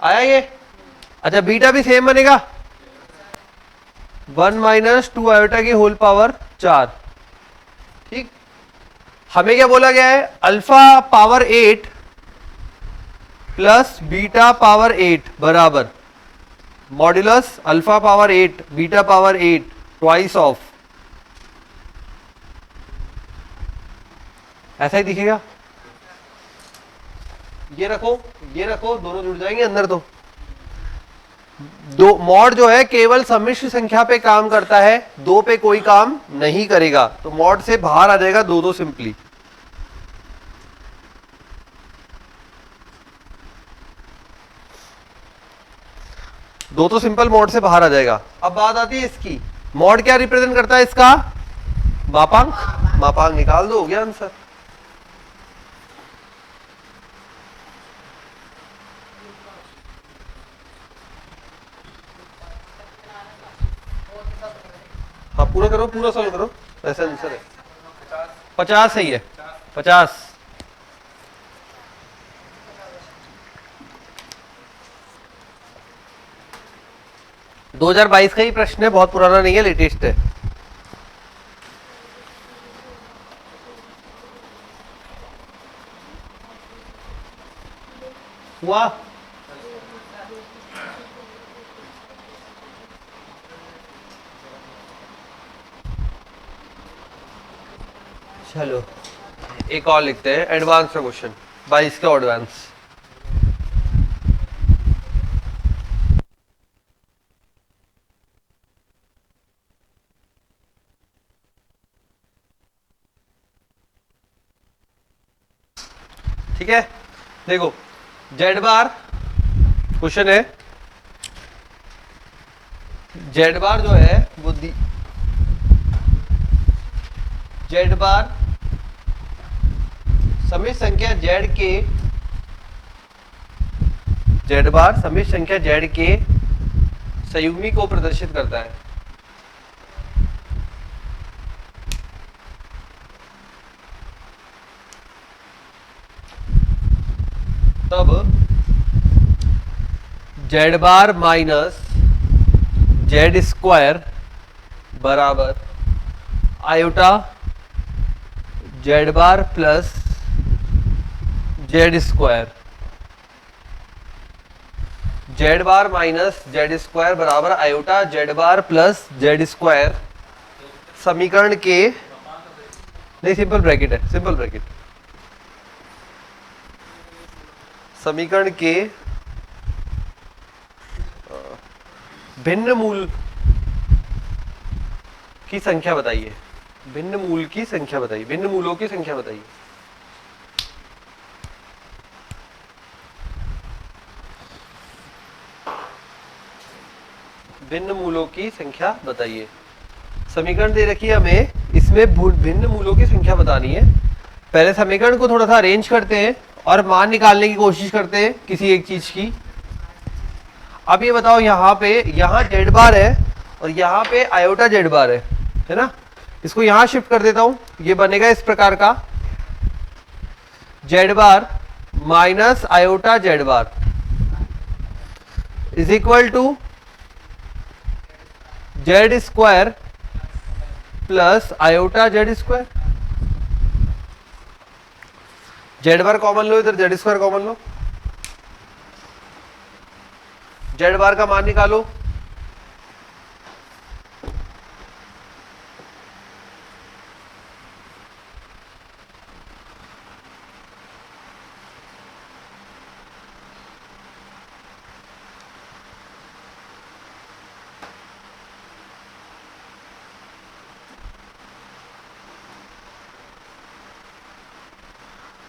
आया ये। अच्छा, बीटा भी सेम बनेगा, 1 माइनस 2 आयोटा की होल पावर 4। ठीक, हमें क्या बोला गया है, alpha power 8 plus beta power 8 बराबर modulus alpha power 8 beta power 8 twice of, ऐसा ही दिखेगा। ये रखो, दोनों जुड़ जाएंगे अंदर। तो दो मॉड जो है केवल सम्मिश्र संख्या पे काम करता है, 2 पे कोई काम नहीं करेगा। तो मॉड से बाहर आ जाएगा 2 2 सिंपली। दो तो सिंपल मॉड से बाहर आ जाएगा। अब बात आती है इसकी, मॉड क्या रिप्रेजेंट करता है इसका, मापांक। मापांक निकाल दो, हो गया आंसर। हाँ पूरा करो, पूरा सॉल्व करो, ऐसा आंसर है 50 सही है, 50। दो 2022 का ही प्रश्न है, बहुत पुराना नहीं है, लेटेस्ट है। हुआ? चलो एक और लिखते हैं, एडवांस का क्वेश्चन, 22 का एडवांस। ठीक है, देखो जेड बार क्वेश्चन है, जेड बार जो है वो जेड बार समित संख्या जेड के, जेड बार समित संख्या जेड के संयुग्मी को प्रदर्शित करता है। तब Z bar minus Z square बराबर आयोटा जेड बार plus Z square, z bar minus Z square बराबर आयोटा जेड बार प्लस जेड स्क्वायर समीकरण के, नहीं सिंपल ब्रैकेट है, सिंपल ब्रैकेट, समीकरण के भिन्न मूल की संख्या बताइए, भिन्न मूल की संख्या बताइए, भिन्न मूलों की संख्या बताइए। भिन्न मूलों की संख्या बताइए। समीकरण दे रखी है हमें, इसमें भिन्न मूलों की संख्या बतानी है। पहले समीकरण को थोड़ा सा अरेंज करते हैं और मान निकालने की कोशिश करते हैं किसी एक चीज की। अब ये बताओ, यहाँ पे यहाँ जेड बार है और यहाँ पे आयोटा जेड बार है ना, इसको यहाँ शिफ्ट कर देता हूं, ये बनेगा इस प्रकार का, z bar minus iota z bar is equal to z square plus iota z square. Z bar common लो, इधर जेड स्क्वायर कॉमन लो, जेड बार का मान निकालो।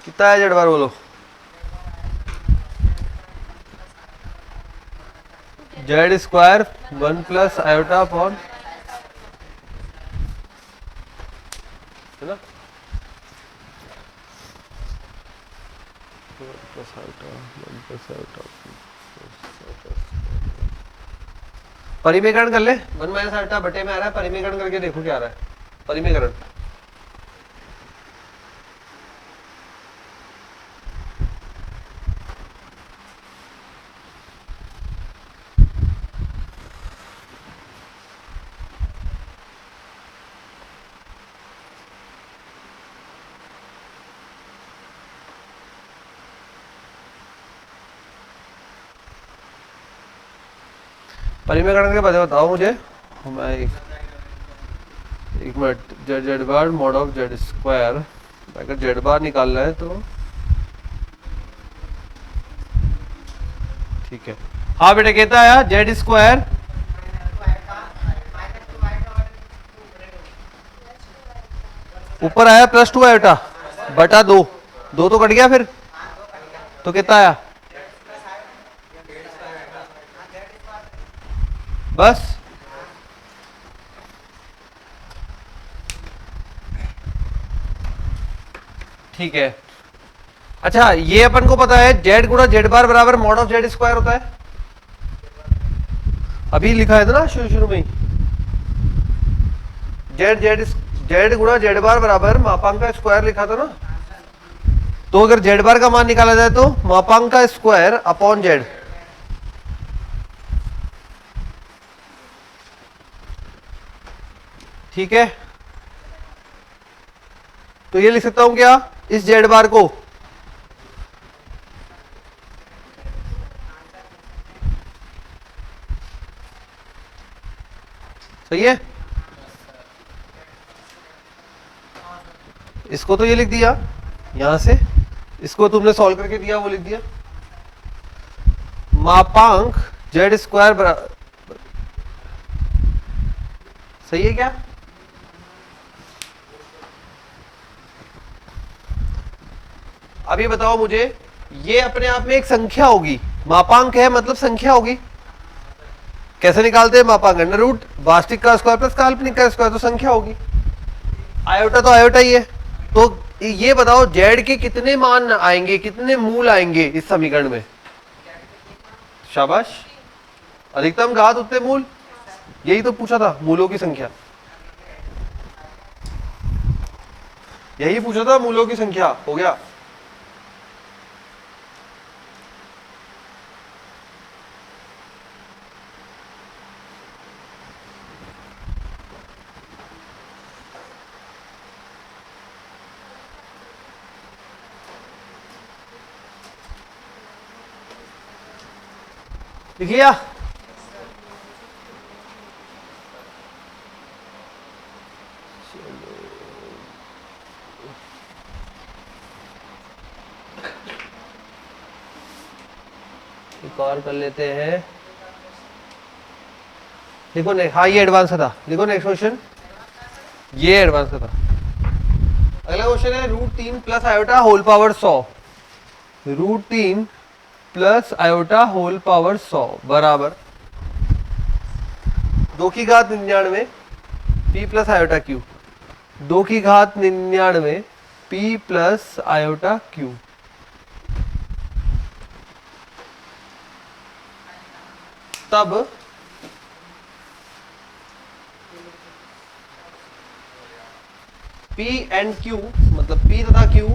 कितना है जेड बार बोलो? Z square 1 plus iota upon, है ना, परिमेकरण कर ले, 1 माइनस आयोटा बटे में आ रहा है, परिमेकरण करके देखो क्या आ रहा है, परिमेकरण। परिमेकरण के बाद बताओ मुझे, मैं एक minute, Z bar mod of Z square, अगर जेड बार निकालना है तो ठीक है। हाँ बेटा कहता है जेड स्क्वायर ऊपर आया प्लस 2 आयोटा बटा 2, 2 तो कट गया फिर, तो कितना आया बस। ठीक है, अच्छा ये अपन को पता है जेड गुणा जेड बार बराबर मॉड ऑफ जेड स्क्वायर होता है, अभी लिखा है था ना शुरू शुरू में ही, जेड जेड जेड गुणा जेड बार बराबर मापांक का स्क्वायर लिखा था ना, तो अगर जेड बार का मान निकाला जाए तो मापांक का स्क्वायर अपॉन जेड, ठीक है। तो ये लिख सकता हूं क्या, इस जेड बार को सही है। इसको तो ये लिख दिया यहां से, इसको तुमने सॉल्व करके दिया वो लिख दिया। मापांक जेड स्क्वायर बराबर, सही है क्या? अब ये बताओ मुझे, ये अपने आप में एक संख्या होगी, मापांक है मतलब संख्या होगी। कैसे निकालते हैं मापांक? अंडर रूट वास्तविक का स्क्वायर प्लस काल्पनिक का स्क्वायर, तो संख्या होगी। आयोटा तो आयोटा ही है। तो ये बताओ जेड के कितने मान आएंगे, कितने मूल आएंगे इस समीकरण में? शाबाश, अधिकतम घात उतने मूल, यही तो पूछा था, मूलों की संख्या, यही पूछा था, मूलों की संख्या। हो गया। लिख लिया? एक और कर लेते हैं। देखो ने, हाँ ये एडवांस था, देखो नेक्स्ट क्वेश्चन, ये एडवांस था। अगला क्वेश्चन है √3 plus iota whole power 100, √3 plus iota whole power 100 बराबर 2 की घात 99 पी प्लस आयोटा क्यू, 2 की घात 99 पी प्लस आयोटा क्यू। तब P एंड Q, मतलब P तथा Q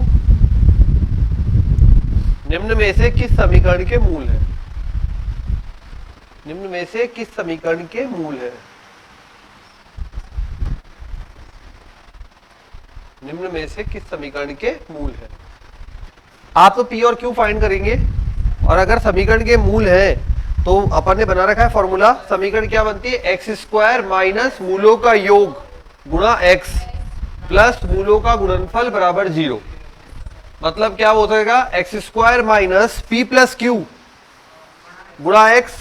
निम्न में से किस समीकरण के मूल है? निम्न में से किस समीकरण के मूल है? निम्न में से किस समीकरण के मूल है? आप तो P और Q फाइंड करेंगे, और अगर समीकरण के मूल है तो अपन ने बना रखा है फॉर्मूला। समीकरण क्या बनती है? एक्स स्क्वायर माइनस मूलों का योग गुणा एक्स प्लस मूलों का गुणनफल बराबर 0। मतलब क्या हो जाएगा? X square minus P plus Q गुणा एक्स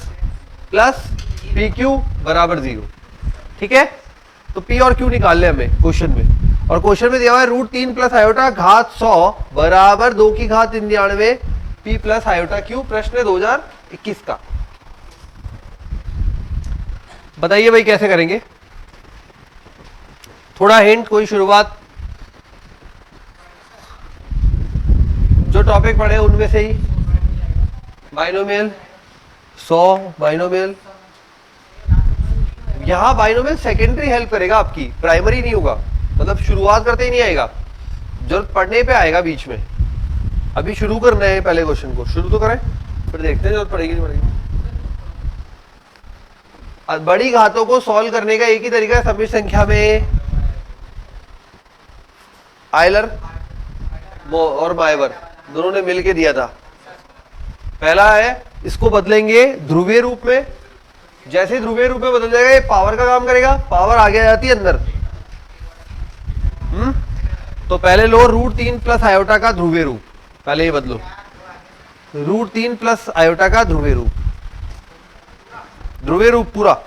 प्लस पी क्यू बराबर 0। ठीक है, तो पी और क्यू निकाल ले हमें क्वेश्चन में, और क्वेश्चन में दिया हुआ है √3 प्लस आयोटा घात 100 बराबर 2 की घात 99 पी प्लस आयोटा क्यू। प्रश्न है 2021 का। बताइए भाई कैसे करेंगे? थोड़ा हिंट, कोई शुरुआत, जो टॉपिक पढ़े उनमें से ही। बाइनोमियल 100, बाइनोमियल, यहां बाइनोमियल सेकेंडरी हेल्प करेगा आपकी, प्राइमरी नहीं होगा, मतलब शुरुआत करते ही नहीं आएगा, जरूरत पढ़ने पे आएगा बीच में। अभी शुरू करना है, पहले क्वेश्चन को शुरू तो करें, फिर देखते हैं जरूरत पड़ेगी नहीं पड़ेगी। बड़ी घातों को सॉल्व करने का एक ही तरीका है, सभी संख्या में आयलर और माइवर दोनों ने मिलके दिया था। पहला है, इसको बदलेंगे ध्रुवीय रूप में, जैसे ध्रुवीय रूप में बदल जाएगा ये पावर का काम करेगा, पावर आगे आ जाती है अंदर। तो पहले लो √3 प्लस आयोटा का ध्रुवीय रूप, पहले ये बदलो, √3 प्लस आयोटा का ध्रुवीय रूप, ध्रुवीय रूप पूरा।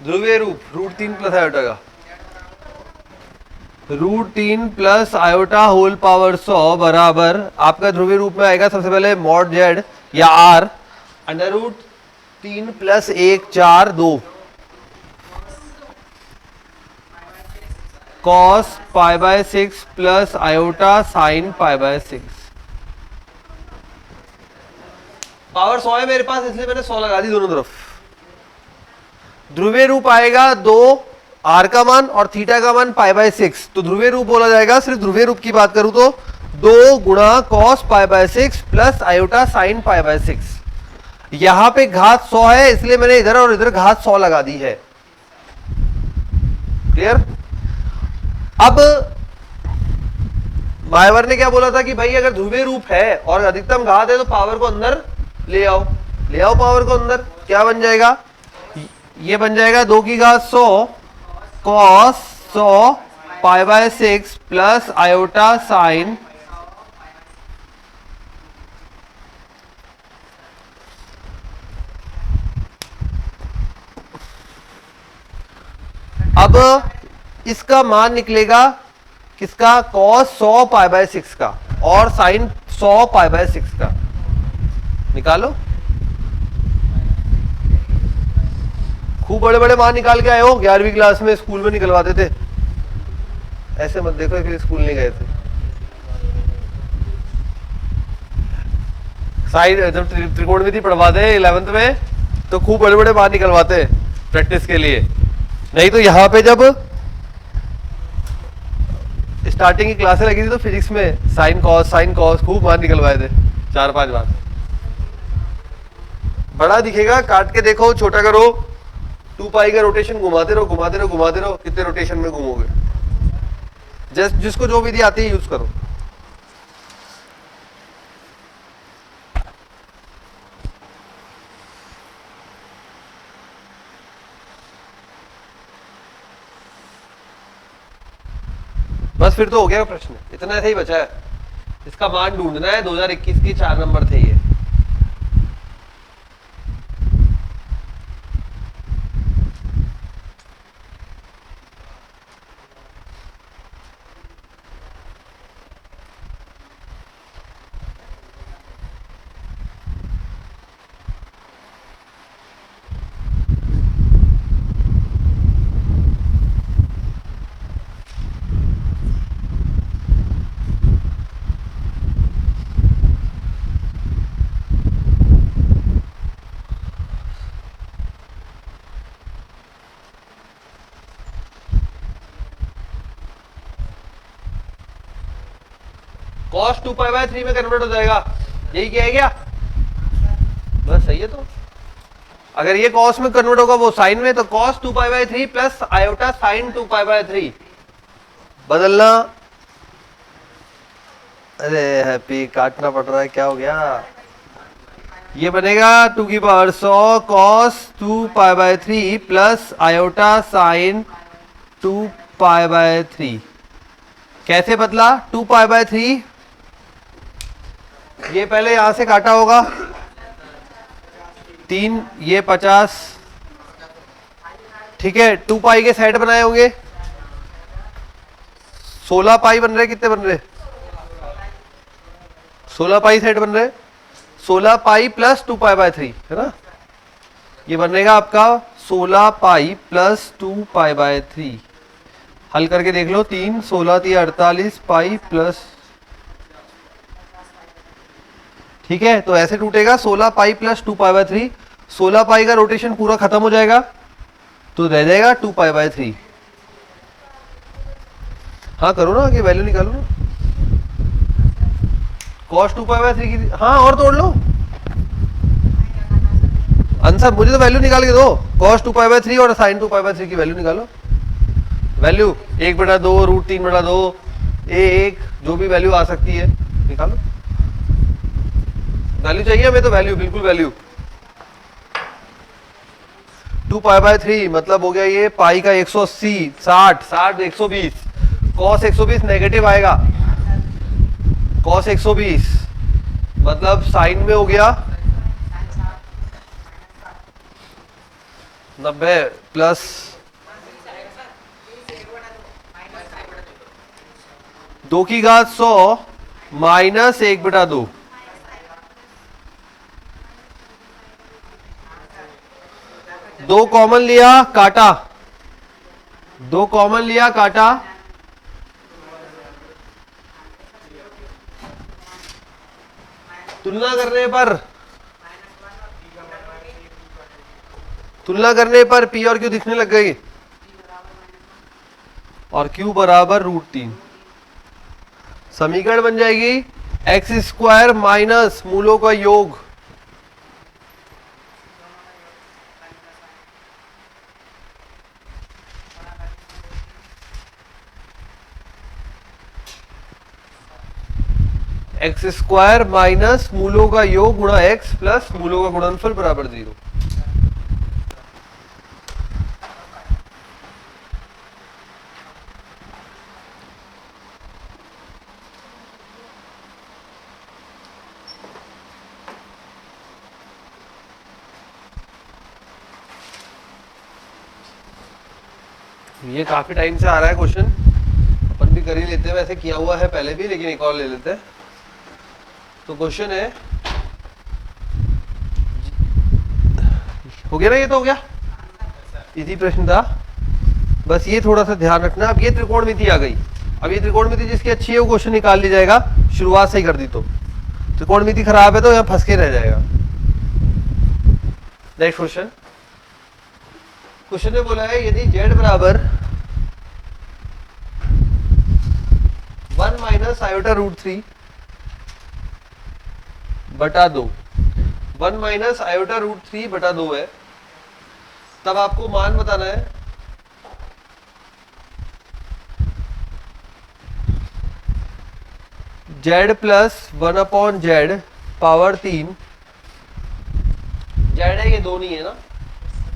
ध्रुवीय रूप √3 प्लस आयोटा का, √3 प्लस आयोटा होल पावर 100 बराबर आपका ध्रुवीय रूप में आएगा सबसे पहले मॉड जेड या R √3 plus 1 4 2 cos π/6 plus iota sine π/6। Power 100 है मेरे पास, इसलिए मैंने 100 लगा दी दोनों तरफ। ध्रुवीय रूप आएगा 2 आर का मान और थीटा का मान π/6, तो ध्रुवीय रूप बोला जाएगा। सिर्फ ध्रुवीय रूप की बात करूं तो 2 गुणा कॉस π/6 प्लस आयोटा साइन π/6। यहां पे घात 100 है, इसलिए मैंने इधर और इधर घात 100 लगा दी है। क्लियर? अब मायवर ने क्या बोला था कि भाई अगर ध्रुवीय रूप है और अधिकतम घात है तो पावर को अंदर ले आओ, ले आओ पावर को अंदर। क्या बन जाएगा? ये बन जाएगा 2 की घात 100 cos 100 π/6 प्लस आयोटा साइन अब इसका मान निकलेगा किसका? cos 100 π/6 का और sin 100 π/6 का। निकालो। खूब बड़े बड़े मान निकाल के आए हो, 11वीं क्लास में स्कूल में निकलवाते थे। ऐसे मत देखो फिर स्कूल नहीं गए थे। साइन जब त्रिकोणमिति पढ़वाते हैं 11th में तो खूब बड़े बड़े मान निकलवाते हैं प्रैक्टिस के लिए। नहीं तो यहां पे जब स्टार्टिंग की क्लासें लगी थी तो फिजिक्स में साइन कॉस खूब मान निकलवाए थे 4-5 बार। बड़ा दिखेगा, काट के देखो, छोटा करो, 2 पाई का रोटेशन घुमाते रहो घुमाते रहो घुमाते रहो, कितने रोटेशन में घूमोगे। जिसको जो विधि आती है यूज करो। बस फिर तो हो गया प्रश्न, इतना ऐसा ही बचा है। इसका मान ढूंढना है। 2021 की 4 नंबर थे ये। cos 2π/3 में कन्वर्ट हो जाएगा। यही क्या है क्या? बस सही है। तो अगर ये cos में कन्वर्ट होगा वो साइन में, तो cos 2π/3 प्लस आयोटा साइन 2π/3 बदलना। अरे हैप्पी काटना पड़ रहा है, क्या हो गया? ये बनेगा 2 की power 100 cos 2π/3 plus iota sine 2π/3। कैसे बदला? 2π/3 ये पहले यहां से काटा होगा 3, ये 50, ठीक है। 2 पाई के सेट बनाए होंगे, 16 पाई बन रहे। कितने बन रहे? 16 पाई सेट बन रहे। 16 पाई प्लस 2π/3 है ना। ये बनेगा आपका 16 पाई प्लस 2π/3। हल करके देख लो। 3 16 3 48 पाई प्लस, ठीक है। तो ऐसे टूटेगा 16 पाई प्लस 2π/3। 16 पाई का रोटेशन पूरा खत्म हो जाएगा तो रह जाएगा 2π/3। हाँ करो ना, आगे वैल्यू निकालो ना। cos 2π/3 की, हाँ और तोड़ लो आंसर। मुझे तो वैल्यू निकाल के दो। cos 2π/3 और sin 2π/3 की वैल्यू निकालो। वैल्यू 1/2 √3/2 1 जो भी वैल्यू आ सकती है निकालो। वैल्यू चाहिए हमें तो वैल्यू, बिल्कुल वैल्यू। 2π/3 मतलब हो गया ये पाई का 180 60 60 120। cos 120 नेगेटिव आएगा। cos 120 मतलब साइन में हो गया 90 प्लस 2 की घात 100 माइनस 1/2। दो कॉमन लिया काटा, 2 कॉमन लिया काटा, तुलना करने पर P और Q दिखने लग गई और Q बराबर √3। समीकरण बन जाएगी x² माइनस मूलों का योग एक्स स्क्वायर माइनस मूलों का योग गुणा एक्स प्लस मूलों का गुणनफल बराबर 0। ये काफी टाइम से आ रहा है क्वेश्चन, अपन भी कर ही लेते हैं, वैसे किया हुआ है पहले भी, लेकिन एक और ले लेते हैं। तो क्वेश्चन है, हो गया ना, ये तो हो गया, इजी प्रश्न था। बस ये थोड़ा सा ध्यान रखना। अब ये त्रिकोणमिति आ गई। अब ये त्रिकोणमिति जिसकी अच्छी है वो क्वेश्चन निकाल ली जाएगा, शुरुआत सही कर दी तो। त्रिकोणमिति खराब है तो यहाँ फंस के रह जाएगा। नेक्स्ट क्वेश्चन, क्वेश्चन ने बोला है यदि z बराबर 1 माइनस आयोटा रूट 3 बटा 2, 1 माइनस आयोटा रूट 3 बटा 2 है, तब आपको मान बताना है z plus 1 upon Z power 3, z है ये दो नहीं है ना,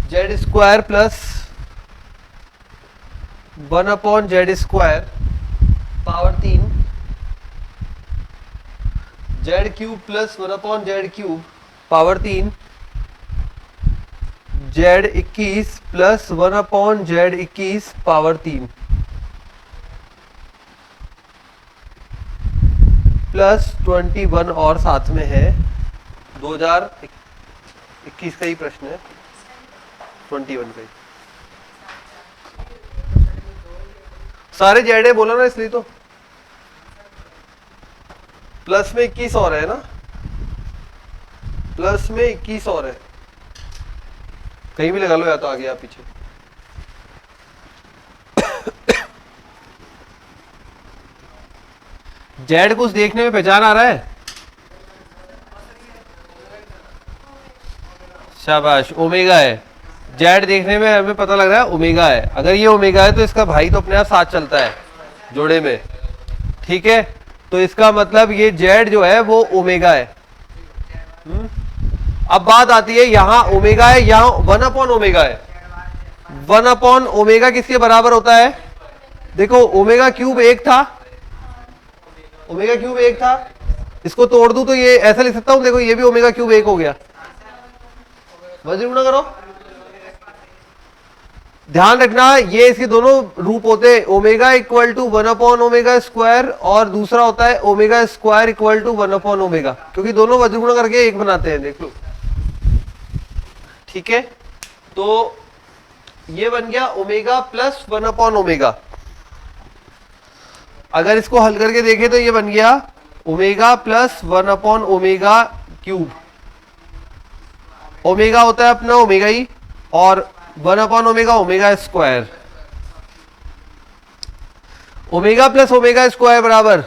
Z square plus 1 upon Z square power 3, Z cube plus 1 upon Z cube power 3, Z 21 plus 1 upon Z 21 power 3 plus 21 और साथ में है 2021 का ही प्रश्न है, 21 का ही। सारे जेड है बोला ना, इसलिए तो प्लस में 21 और है ना, प्लस में 21 और है, कहीं भी लगा लो, या तो आगे या पीछे। जेड कुछ देखने में पहचान आ रहा है? शाबाश, ओमेगा है। जेड देखने में हमें पता लग रहा है ओमेगा है। अगर ये ओमेगा है तो इसका भाई तो अपने आप साथ चलता है जोड़े में, ठीक है। तो इसका मतलब ये जेड जो है वो ओमेगा है। अब बात आती है यहाँ ओमेगा है, यहाँ 1 अपॉन ओमेगा है। 1 अपॉन ओमेगा किसके बराबर होता है? देखो ओमेगा क्यूब 1 था, ओमेगा क्यूब 1 था, इसको तोड़ दूं तो ये ऐसा लिख सकता हूं, देखो ये भी ओमेगा क्यूब 1 हो गया। वज्र गुणा करो, ध्यान रखना ये इसके दोनों रूप होते हैं, omega equal to 1 upon omega square और दूसरा होता है omega square equal to 1 upon omega, क्योंकि दोनों वज्र गुणा करके एक बनाते हैं, देख लो, ठीक है। तो ये बन गया ओमेगा प्लस 1 अपॉन ओमेगा। अगर इसको हल करके देखें तो ये बन गया omega plus 1 upon omega cube. Omega होता है अपना ओमेगा ही, और 1 upon omega omega square. Omega plus omega square बराबर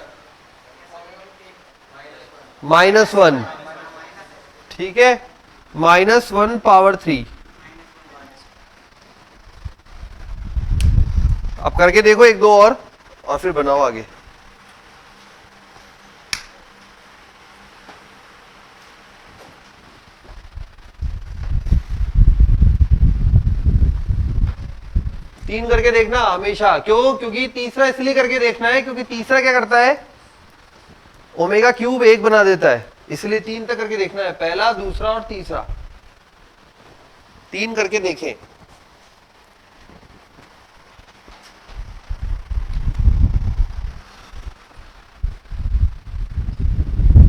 -1, ठीक है, -1 पावर 3। अब करके देखो एक दो और फिर बनाओ आगे। तीन करके देखना हमेशा, क्यों? क्योंकि तीसरा इसलिए करके देखना है क्योंकि तीसरा क्या करता है, ओमेगा क्यूब 1 बना देता है, इसलिए 3 तक करके देखना है, पहला, दूसरा और तीसरा, 3 करके देखें।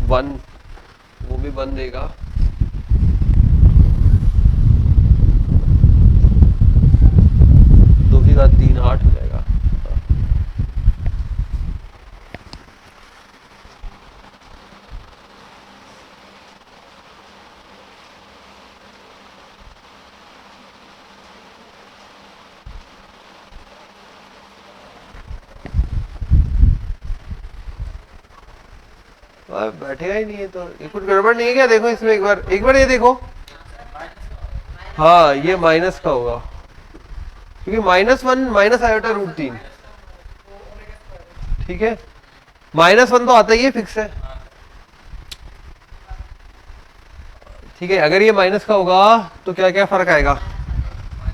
वन, वो भी 1 देगा, दो की घात 3 8 हो जाएगा। बैठेगा ही नहीं है तो ये कुछ गड़बड़ नहीं है क्या? देखो इसमें एक बार ये देखो, हाँ ये माइनस का होगा, क्योंकि -1 माइनस आयोटा रूट 3, ठीक है, -1 तो आता ही है, फिक्स है, ठीक है, अगर ये माइनस का होगा तो क्या क्या फर्क आएगा,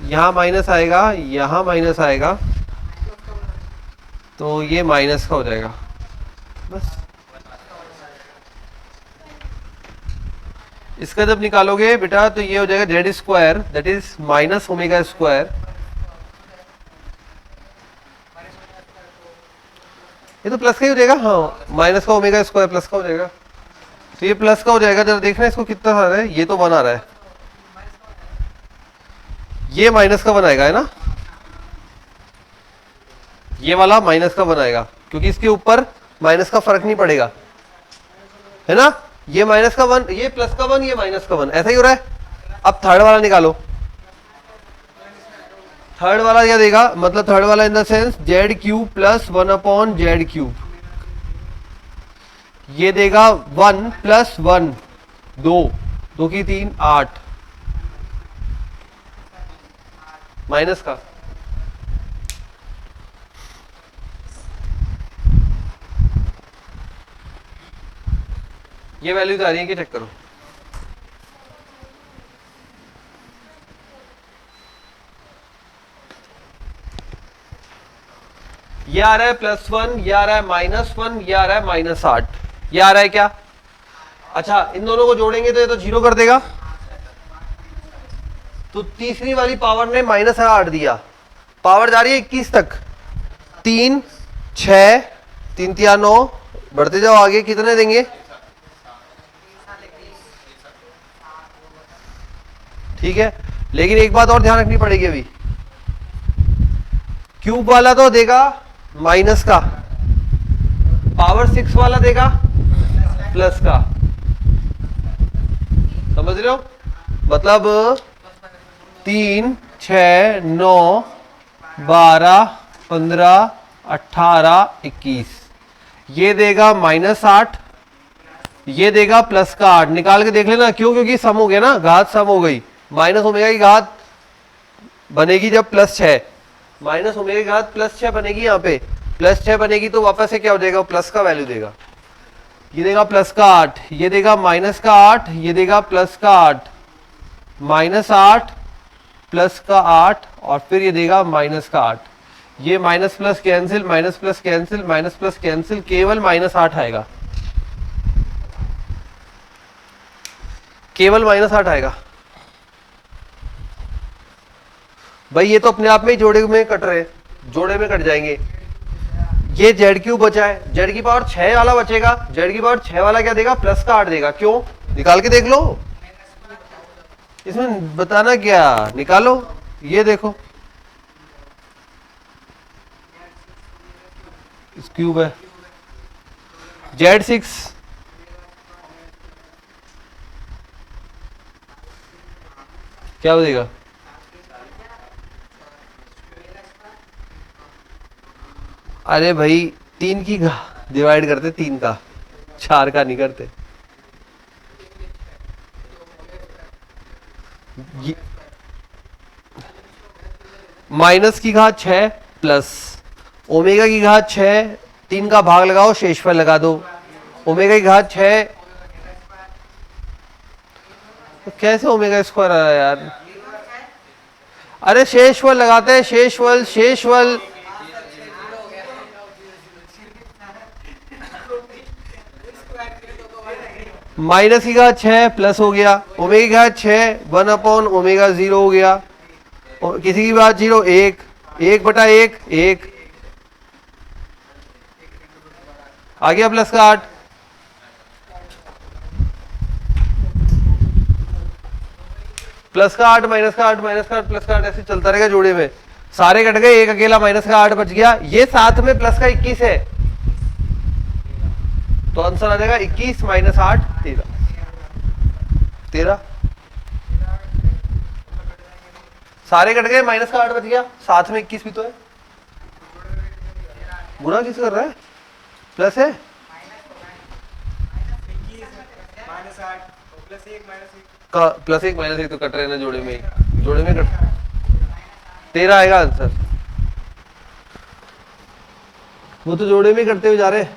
यहाँ माइनस आएगा, यहाँ माइनस आएगा, तो ये माइनस का हो जाएगा बस। इसका जब निकालोगे बेटा तो ये हो जाएगा Z square that is minus omega square. ये तो प्लस का ही हो जाएगा, हाँ माइनस का ओमेगा स्क्वायर प्लस का हो जाएगा, तो ये प्लस का हो जाएगा। जरा देखना इसको कितना आ रहा है, ये तो बना रहा है, ये माइनस का बनाएगा है ना, ये वाला माइनस का बनाएगा क्योंकि इसके ऊपर माइनस का फर्क नहीं पड़ेगा है ना, ये माइनस का 1, ये प्लस का 1, ये माइनस का 1, ऐसा ही हो रहा है। अब थर्ड वाला निकालो, थर्ड वाला क्या देगा, मतलब थर्ड वाला in the sense Z cube plus 1 upon Z cube, ये देगा 1 प्लस 1 2, 2 की 3 8 माइनस का, ये वैल्यूज आ रही है कि चेक करो, ये आ रहा है +1, ये आ रहा है -1, ये आ रहा है -8, ये आ रहा है क्या। अच्छा इन दोनों को जोड़ेंगे तो ये तो 0 कर देगा, तो तीसरी वाली पावर ने -8 दिया, पावर जा रही है 21 तक, 3 6 3 3 9, बढ़ते जाओ आगे, कितने देंगे, ठीक है। लेकिन एक बात और ध्यान रखनी पड़ेगी, अभी क्यूब वाला तो देगा माइनस का, पावर 6 वाला देगा प्लस का, समझ रहे हो, मतलब 3 6 9 12 15 18 21, ये देगा -8, ये देगा प्लस का 8, निकाल के देख लेना, क्यों, क्योंकि सम हो गया ना, घात सम हो गई, माइनस ओमेगा की घात बनेगी जब +6, माइनस ओमेगा की घात +6 बनेगी, यहाँ पे +6 बनेगी तो वापस से क्या हो जाएगा, प्लस का वैल्यू देगा, ये देगा प्लस का 8, ये देगा माइनस का 8, ये देगा प्लस का 8, -8 प्लस का 8 और फिर ये देगा माइनस का 8, ये minus plus cancel, minus plus cancel, minus plus cancel, केवल -8 आएगा, केवल -8 आएगा भाई। ये तो अपने आप में ही जोड़े में कट रहे, जोड़े में कट जाएंगे। ये जेड क्यूब बचा है, जेड की पावर 6 वाला बचेगा, जेड की पावर 6 वाला क्या देगा, प्लस का 8 देगा, क्यों, निकाल के देख लो, इसमें बताना क्या, निकालो, ये देखो इस क्यूब है, Z6 क्या बनेगा, अरे भाई 3 की डिवाइड करते, 3 का, 4 का नहीं करते, माइनस की घात 6 प्लस ओमेगा की घात 6, 3 का भाग लगाओ, शेषफल लगा दो, ओमेगा की घात 6, तो कैसे ओमेगा स्क्वायर आ रहा है यार, अरे शेषफल लगाते हैं, शेषफल शेषफल, माइनस की घात 6 प्लस हो गया, ओमेगा की घात 6 1 अपॉन ओमेगा 0 हो गया, किसी की बात 0 1 1 बटा 1 1 आ गया, प्लस का 8, प्लस का 8 माइनस का 8 माइनस का 8 प्लस का 8 ऐसे चलता रहेगा जोड़े में, सारे कट गए, एक अकेला माइनस का 8 बच गया, ये साथ में प्लस का 21 है, तो आंसर आ जाएगा 21 - 8 13, सारे कट गए, माइनस का 8 बच गया, साथ में 21 भी तो है, गुणा किस कर रहा है, प्लस है, +1 -1 तो कट रहे ना जोड़े में, जोड़े में कट, 13 आएगा आंसर, वो तो जोड़े में करते हुए जा रहे हैं।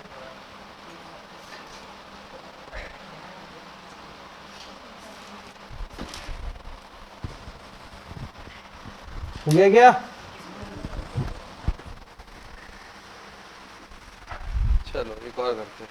हो गया क्या? चलो एक और करते हैं।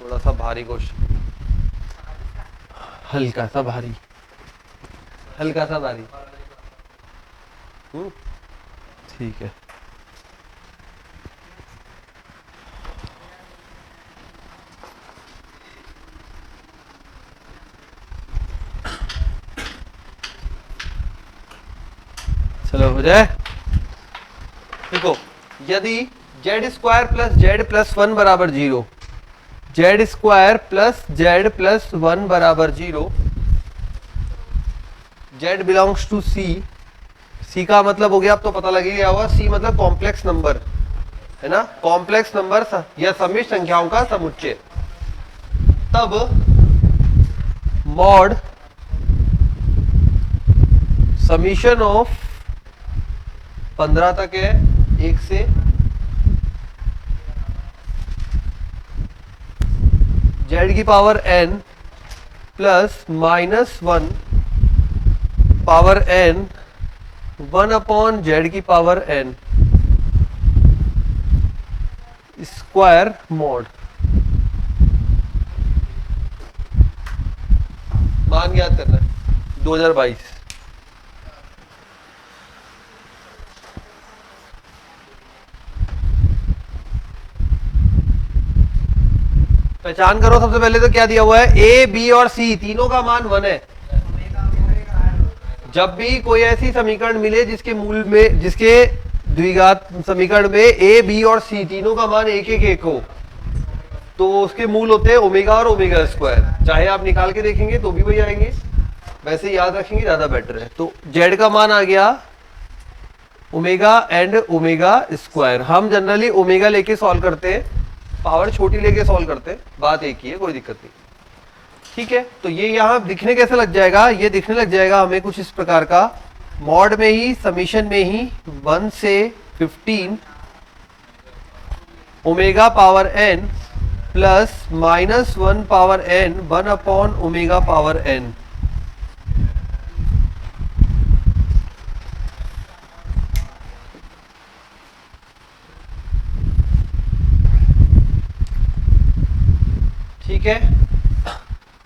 थोड़ा सा भारी क्वेश्चन, हल्का सा भारी, हल्का सा भारी। ठीक है। चलो हो जाए। देखो, यदि Z square plus Z plus one बराबर 0, Z square plus Z plus one बराबर 0, जेड बिलोंग्स टू सी, सी का मतलब हो गया, अब तो पता लग ही गया होगा, सी मतलब कॉम्प्लेक्स नंबर है ना, कॉम्प्लेक्स नंबर या सम्मिश्र संख्याओं का समुच्चय, तब मॉड समीशन ऑफ 15 तक है 1 से जेड की power n plus minus 1 power n 1 upon Z की पावर n स्क्वायर मॉड। मान याद करना है 2022। पहचान करो सबसे पहले तो क्या दिया हुआ है, ए बी और सी तीनों का मान 1 है। जब भी कोई ऐसी समीकरण मिले जिसके मूल में, जिसके द्विघात समीकरण में ए बी और सी तीनों का मान एक एक एक हो, तो उसके मूल होते हैं ओमेगा और ओमेगा स्क्वायर। चाहे आप निकाल के देखेंगे तो भी वही आएंगे, वैसे याद रखेंगे ज्यादा बेटर है। तो जेड का मान आ गया ओमेगा एंड ओमेगा स्क्वायर। हम जनरली ओमेगा लेके सॉल्व करते हैं, पावर छोटी लेके सॉल्व करते हैं, बात एक ही है, कोई दिक्कत नहीं। ठीक है, तो ये यहां दिखने कैसे लग जाएगा, ये दिखने लग जाएगा हमें कुछ इस प्रकार का, मॉड में ही समीशन में ही 1 से 15 omega power n plus minus 1 power n 1 upon omega power n। ठीक है,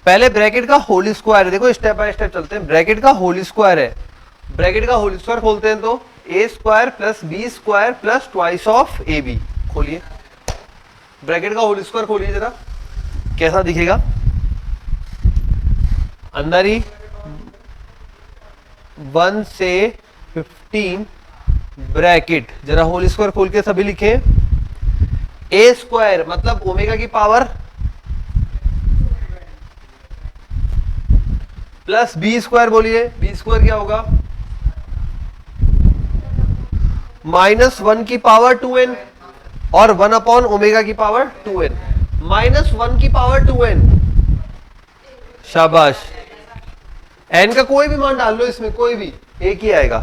पहले ब्रैकेट का होल स्क्वायर है, देखो स्टेप बाय स्टेप चलते हैं। ब्रैकेट का होल स्क्वायर है, ब्रैकेट का होल स्क्वायर खोलते हैं तो A square plus B square plus twice of A B. खोलिए ब्रैकेट का होल स्क्वायर, खोलिए जरा कैसा दिखेगा। अंदर ही 1 से 15 ब्रैकेट, जरा होल स्क्वायर खोल के सभी लिखे। ए स्क्वायर मतलब ओमेगा की पावर प्लस बी स्क्वायर, बोलिए बी स्क्वायर क्या होगा, माइनस 1 की पावर 2n और 1 अपॉन ओमेगा की पावर 2n। माइनस 1 की पावर 2n, शाबाश। n का कोई भी मान डाल लो इसमें, कोई भी एक ही आएगा।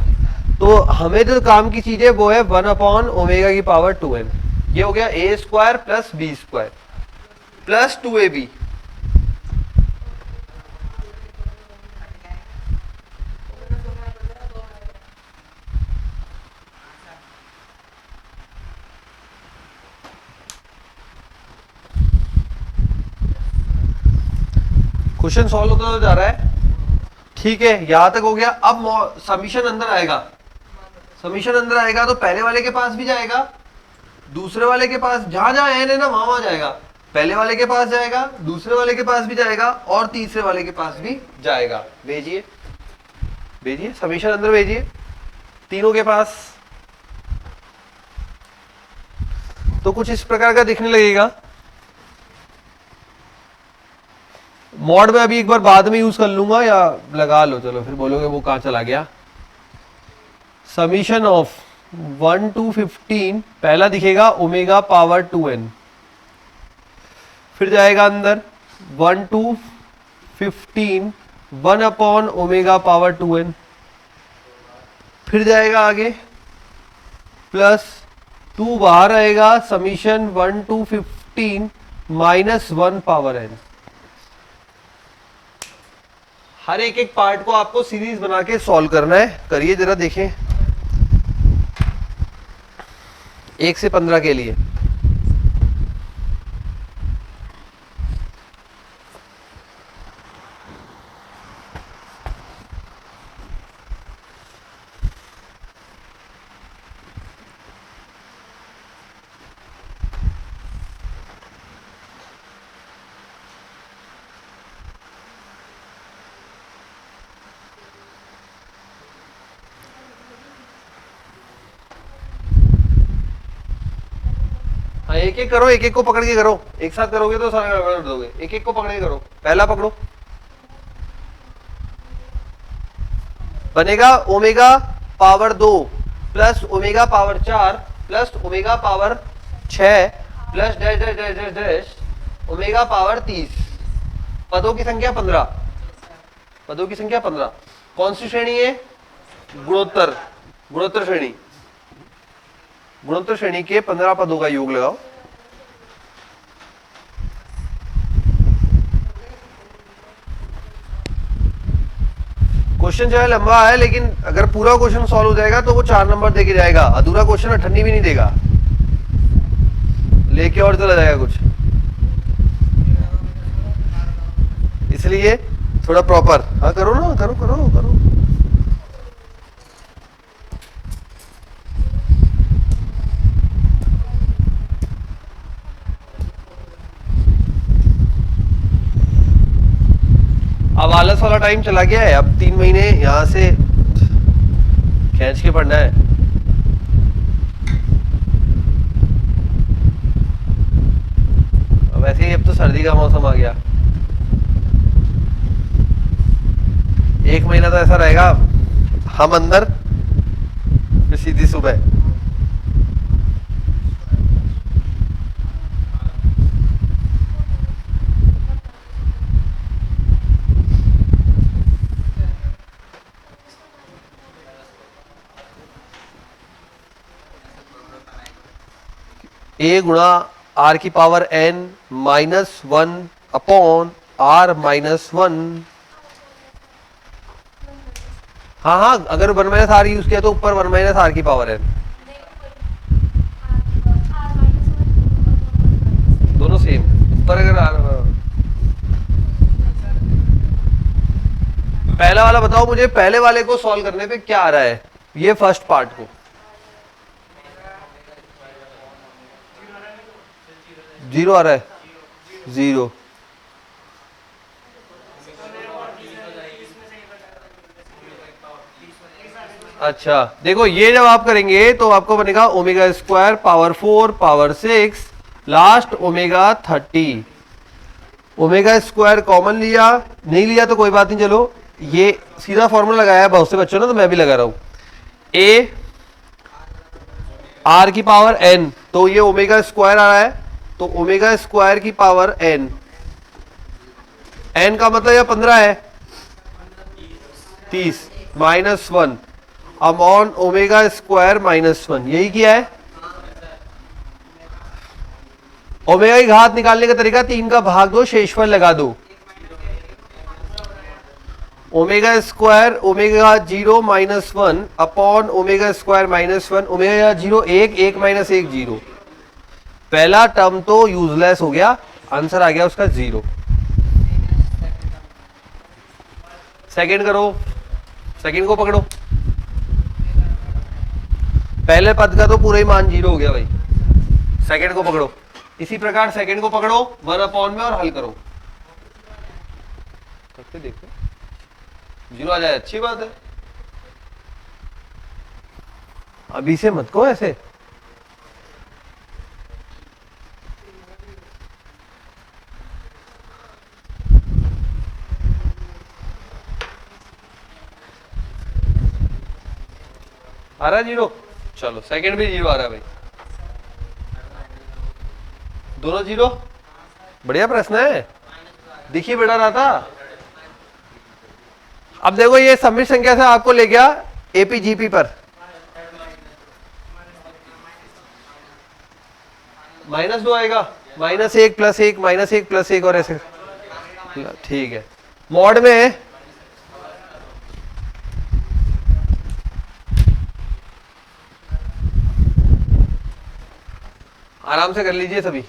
तो हमें जो काम की चीज है वो है 1 अपॉन ओमेगा की पावर 2n। ये हो गया A square plus B square plus 2ab। Question solve होता जा रहा है, ठीक है, यहां तक हो गया। अब समीशन अंदर आएगा, समीशन अंदर आएगा तो पहले वाले के पास भी जाएगा, दूसरे वाले के पास, जहां जहां एन है ना वहां वहां जाएगा। पहले वाले के पास जाएगा, दूसरे वाले के पास भी जाएगा और तीसरे वाले के पास भी जाएगा। भेजिए भेजिए समीशन अंदर भेजिए तीनों के पास। तो कुछ इस प्रकार का दिखने लगेगा। मॉड में अभी एक बार बाद में यूज कर लूंगा, या लगा लो, चलो फिर बोलोगे वो कहां चला गया। समीशन ऑफ 1 to 15, पहला दिखेगा ओमेगा पावर 2n, फिर जाएगा अंदर 1 to 15 1 upon omega power 2n, फिर जाएगा आगे प्लस 2 बाहर आएगा summation 1 to 15 minus 1 power n। हर एक एक पार्ट को आपको सीरीज बना के सॉल्व करना है। करिए जरा देखें 1 से 15 के लिए। एक एक करो, एक एक को पकड़ के करो, एक साथ करोगे तो सारा गड़बड़ कर दोगे। एक एक को पकड़ के करो। पहला पकड़ो, बनेगा omega power 2 plus omega power 4 plus omega power 6 plus dash dash dash dash dash omega power 30। पदों की संख्या 15, पदों की संख्या 15। कौन सी श्रेणी है? गुणोत्तर, गुणोत्तर श्रेणी। गुणोत्तर श्रेणी के 15 पदों का योग लगाओ। क्वेश्चन चाहे लंबा है, लेकिन अगर पूरा क्वेश्चन सॉल्व हो जाएगा तो वो 4 नंबर देके जाएगा। अधूरा क्वेश्चन अठन्नी भी नहीं देगा, लेके और चला जाएगा कुछ। इसलिए थोड़ा प्रॉपर। हाँ करो ना, करो करो करो। अब आलस वाला टाइम चला गया है। अब 3 महीने यहां से खींच के पढ़ना है। अब वैसे ही अब तो सर्दी का मौसम आ गया। 1 महीना तो ऐसा रहेगा, हम अंदर फिर सीधी सुबह। ए गुणा आर की power n minus 1 upon R minus 1। हाँ हाँ, अगर 1 माइनस आर यूज किया तो ऊपर 1 माइनस आर की पावर n। दोनों सेम। ऊपर अगर आर, पहला वाला बताओ मुझे, पहले वाले को सॉल्व करने पे क्या आ रहा है? ये फर्स्ट पार्ट को 0 आ रहा है, 0। अच्छा देखो, ये जब आप करेंगे तो आपको बनेगा omega square power 4 power 6 last omega 30। Omega square common लिया, नहीं लिया तो कोई बात नहीं। चलो ये सीधा फॉर्मूला लगाया है बहुत से बच्चों ने, तो मैं भी लगा रहा हूं। ए आर की पावर n, तो ये ओमेगा स्क्वायर आ रहा है, तो ओमेगा स्क्वायर की पावर n। n का मतलब यह 15 है, 30 minus 1 upon omega square minus 1। यही किया है। ओमेगा की घात निकालने का तरीका 3 का भाग दो, शेषफल लगा दो। Omega square omega 0 minus 1 upon omega square minus 1। Omega 0 1, 1 minus 1 0। पहला टर्म तो यूजलेस हो गया, आंसर आ गया उसका 0। सेकंड करो, सेकंड को पकड़ो। पहले पद का तो पूरा ही मान 0 हो गया भाई। सेकंड को पकड़ो, इसी प्रकार सेकंड को पकड़ो 1 अपॉन में और हल करो। करके देखो 0 आ जाए, अच्छी बात है। अभी से मत को ऐसे। आ रहा है 0, चलो सेकंड भी 0 आ रहा है भाई। दोनों 0, बढ़िया प्रश्न है, दिख ही बढ़ा रहा था। अब देखो ये सम्मिश्र संख्या से आपको ले गया एपीजीपी पर, -2 आएगा, -1 + 1 -1 + 1 और ऐसे, ठीक है। मॉड में आराम से कर लीजिए सभी।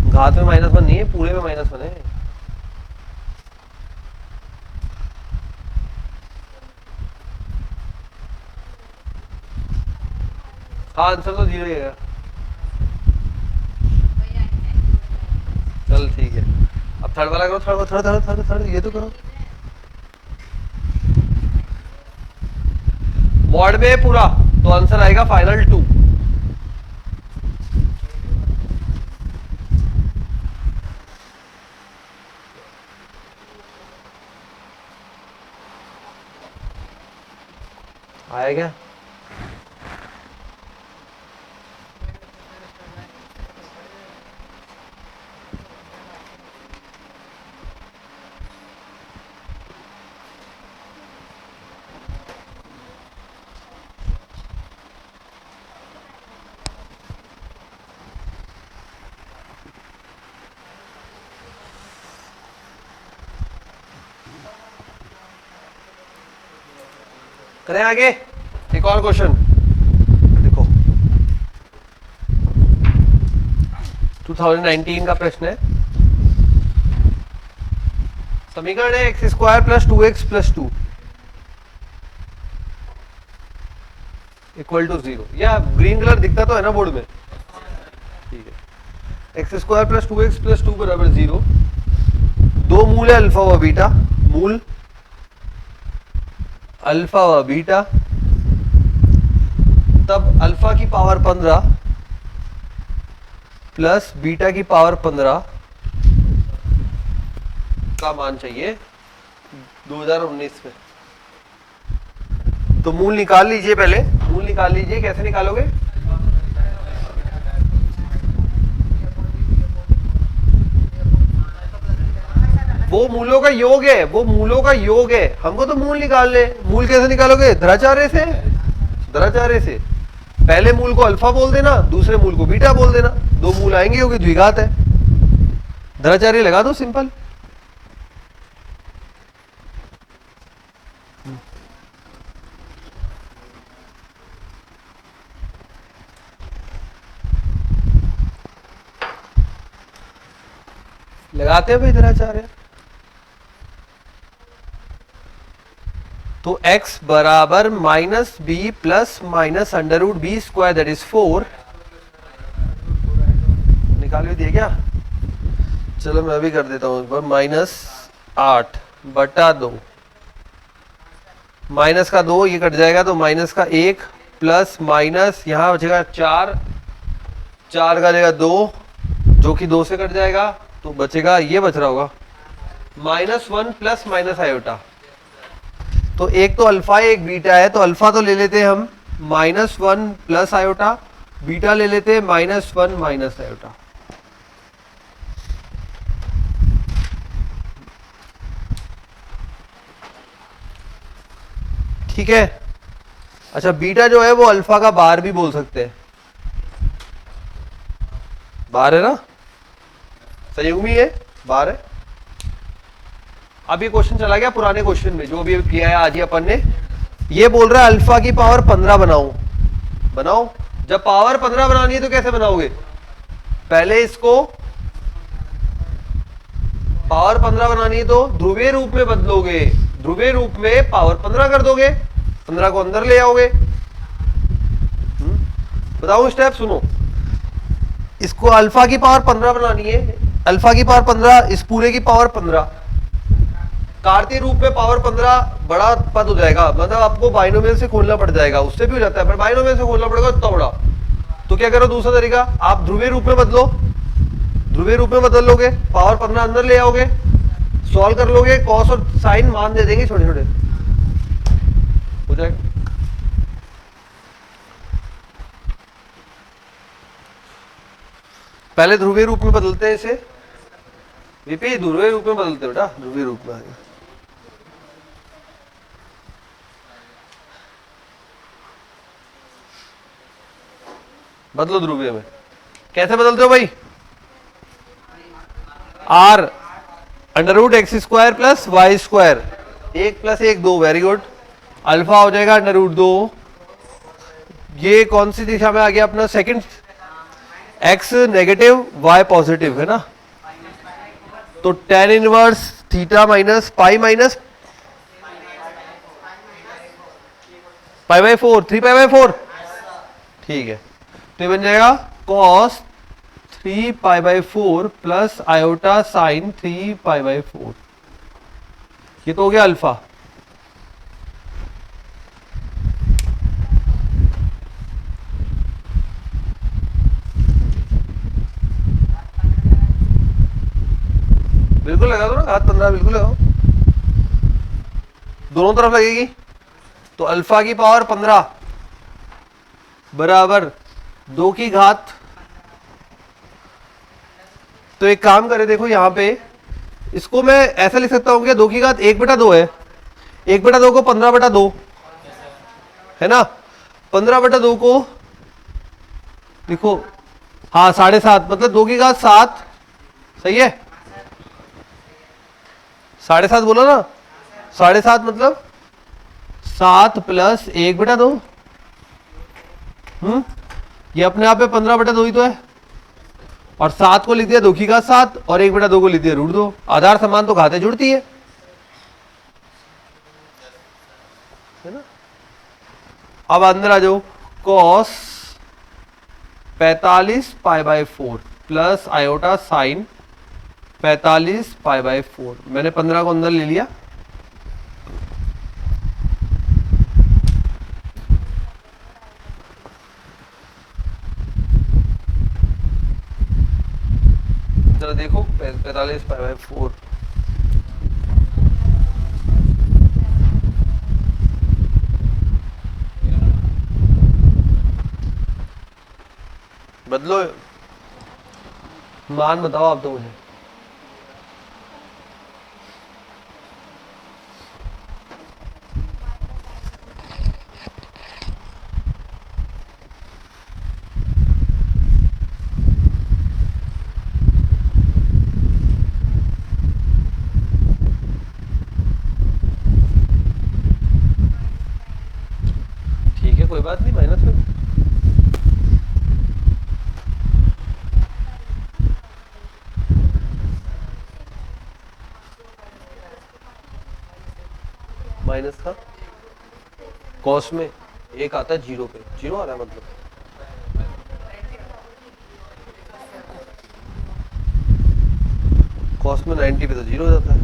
घात में -1 नहीं है, पूरे में -1 है। हाँ आंसर तो 0 ही है। चल ठीक है, अब थर्ड वाला करो, थर्ड ये तो करो। मॉड में पूरा तो आंसर आएगा फाइनल 2। आया क्या? करें आगे एक और क्वेश्चन। देखो 2019 का प्रश्न है। समीकरण है x² + 2x + 2 = 0। या ग्रीन कलर दिखता तो है ना बोर्ड में, ठीक है। x² + 2x + 2 = 0। दो मूल है अल्फा व बीटा, मूल अल्फा व बीटा, तब अल्फा की पावर 15 प्लस बीटा की पावर 15 का मान चाहिए 2019 में। तो मूल निकाल लीजिए, पहले मूल निकाल लीजिए। कैसे निकालोगे? वो मूलों का योग है, वो मूलों का योग है। हमको तो मूल निकालने, मूल कैसे निकालोगे? धराचार्य से, धराचार्य से। पहले मूल को अल्फा बोल देना, दूसरे मूल को बीटा बोल देना, दो मूल आएंगे क्योंकि द्विघात है। धराचार्य लगा दो, सिंपल। लगाते हैं भाई धराचार्य। तो x बराबर -b plus -√b² that is 4 निकाल भी दिए क्या? चलो मैं भी कर देता हूं एक बार। -8 बटा 2, माइनस का 2 ये कट जाएगा तो -1 प्लस माइनस यहां बचेगा 4, 4 का जगह 2 जो कि 2 से कट जाएगा तो बचेगा, ये बच रहा होगा -1 प्लस माइनस आयोटा। तो एक तो अल्फा है एक बीटा है, तो अल्फा तो ले लेते हैं हम -1 प्लस आयोटा, बीटा ले लेते हैं -1 माइनस आयोटा। ठीक है। अच्छा बीटा जो है वो अल्फा का बार भी बोल सकते हैं, बार है ना, संयुग्मी है, बार है। अब ये क्वेश्चन चला गया पुराने क्वेश्चन में जो अभी किया है आज ही अपन ने। ये बोल रहा है अल्फा की पावर 15 बनाओ, बनाओ। जब पावर 15 बनानी है तो कैसे बनाओगे? पहले इसको पावर 15 बनानी है तो ध्रुवीय रूप में बदलोगे, ध्रुवीय रूप में पावर 15 कर दोगे, 15 को अंदर ले आओगे। बताओ स्टेप सुनो। इसको अल्फा की पावर 15 बनानी है, अल्फा की पावर 15, इस पूरे की पावर 15। कार्तीय रूप में पावर 15 बड़ा पद हो जाएगा, मतलब आपको बाइनोमियल से खोलना पड़ जाएगा, उससे भी हो जाता है पर बाइनोमियल से खोलना पड़ेगा इतना बड़ा। तो क्या करो दूसरा तरीका, आप ध्रुवीय रूप में बदलो, ध्रुवीय रूप में बदल लोगे, पावर 15 अंदर ले आओगे, सॉल्व कर लोगे, कॉस और साइन मान दे देंगे छोटे छोटे। हो जाएगा। पहले ध्रुवीय रूप में बदलते हैं इसे, वीपी ध्रुवीय रूप में बदलते बेटा, ध्रुवीय रूप में आएगा। बदलो ध्रुवीय में, कैसे बदलते हो भाई? R under root X square plus Y square, 1 plus 1 2, very good. Alpha हो जाएगा अंडर रूट 2, ये कौन सी दिशा में आ गया अपना? Second, X negative Y positive है ना, तो tan inverse theta minus pi minus pi by 4, 3 pi by 4, ठीक है। तो ये बन जाएगा cos 3 pi by 4 plus iota sine 3 pi by 4, ये तो हो गया अल्फा। बिल्कुल लगा दो ना, घात 15 बिल्कुल लगाओ, दोनों तरफ लगेगी। तो अल्फा की पावर 15 बराबर 2 की घात, तो एक काम करें, देखो यहां पे इसको मैं ऐसा लिख सकता हूं कि 2 की घात 1/2 है, 1/2 को 15/2 है ना, 15/2 को देखो, हाँ 7.5, मतलब 2 की घात 7, सही है, 7.5 बोला ना, 7.5 मतलब 7 प्लस 1/2, ये अपने आप में 15/2 ही तो है, और 7 को लिख दिया 2 की घात 7 और 1/2 को लिख दिया √2, आधार समान तो घातें जुड़ती है ना। अब अंदर आ जाओ, cos 45 pi by 4 plus iota sign 45 pi by 4, मैंने 15 को अंदर ले लिया, जरा देखो 45 पाई बाई 4, बदलो, मान बताओ आप तो मुझे। ठीक है, कोई बात नहीं, माइनस में माइनस का कॉस में एक आता है जीरो पे, जीरो आ रहा है मतलब, कॉस में 90 पे तो जीरो हो जाता है।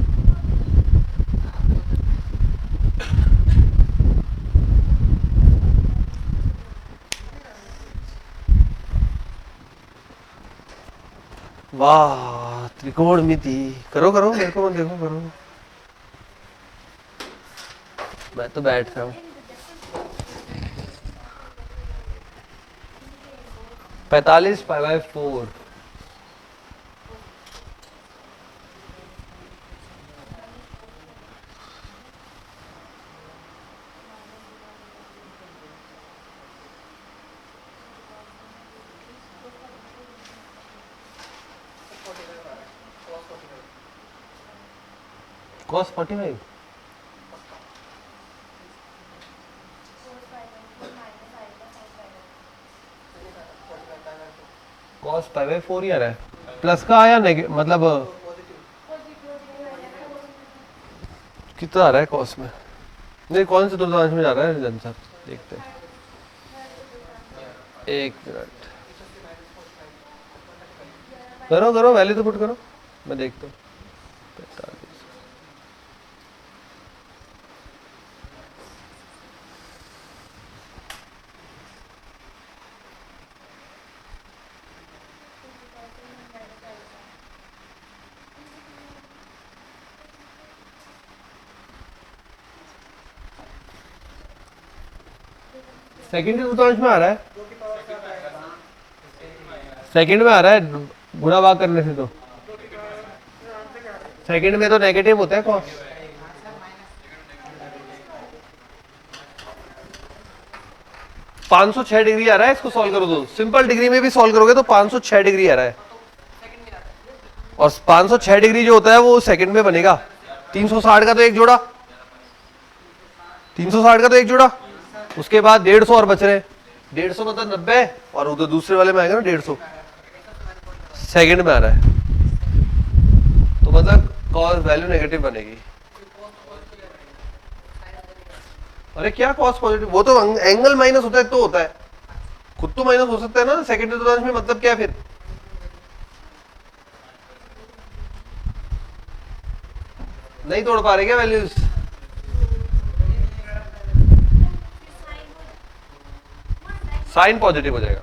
वाह त्रिकोणमिति, करो करो, मेरे को मत देखो, करो, मैं तो बैठ रहा हूँ। 45 पाई by 4, cos 45, cos pi by 4 ही आ रहा है, प्लस का आया मतलब कितना आ रहा है कॉस में, नहीं कौन से चतुर्थांश में जा रहा है आंसर, देखते हैं, एक मिनट, करो करो, वैल्यू तो पुट करो, मैं देखता हूँ। 45, सेकंड चतुर्थांश में आ रहा है, सेकंड में आ रहा है गुणा भाग करने से, तो सेकंड में तो नेगेटिव होता है कॉस। (506 डिग्री आ रहा है, इसको सॉल्व करो तो सिंपल डिग्री में भी सॉल्व करोगे तो 506 डिग्री आ रहा है, और 506 डिग्री जो होता है वो सेकंड में बनेगा। 360 का तो एक जोड़ा, 360 का तो एक जोड़ा, उसके बाद 150 और बच रहे, 150 मतलब 90, और उधर दूसरे वाले में आएगा ना 150, सेकंड में आ रहा है, तो मतलब कॉस वैल्यू नेगेटिव बनेगी। अरे क्या कॉस पॉजिटिव, वो तो एंगल माइनस होता है तो होता है, खुद तो माइनस हो सकता है ना सेकंड चतुर्थांश में, मतलब क्या फिर नहीं तोड़ पा रहे क्या वैल्यूज? साइन पॉजिटिव हो जाएगा।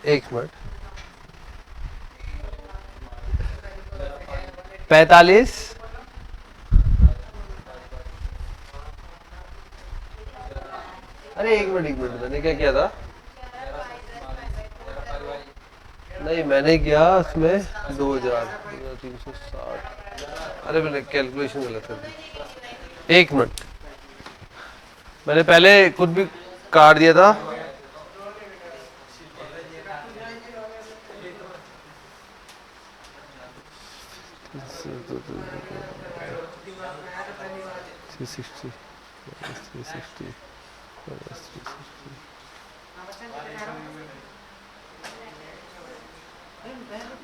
एक मिनट, 45, अरे एक मिनट मैंने क्या किया था, नहीं मैंने किया इसमें 2360, अरे मैंने कैलकुलेशन गलत कर दी, एक मिनट, मैंने पहले खुद भी काट दिया था।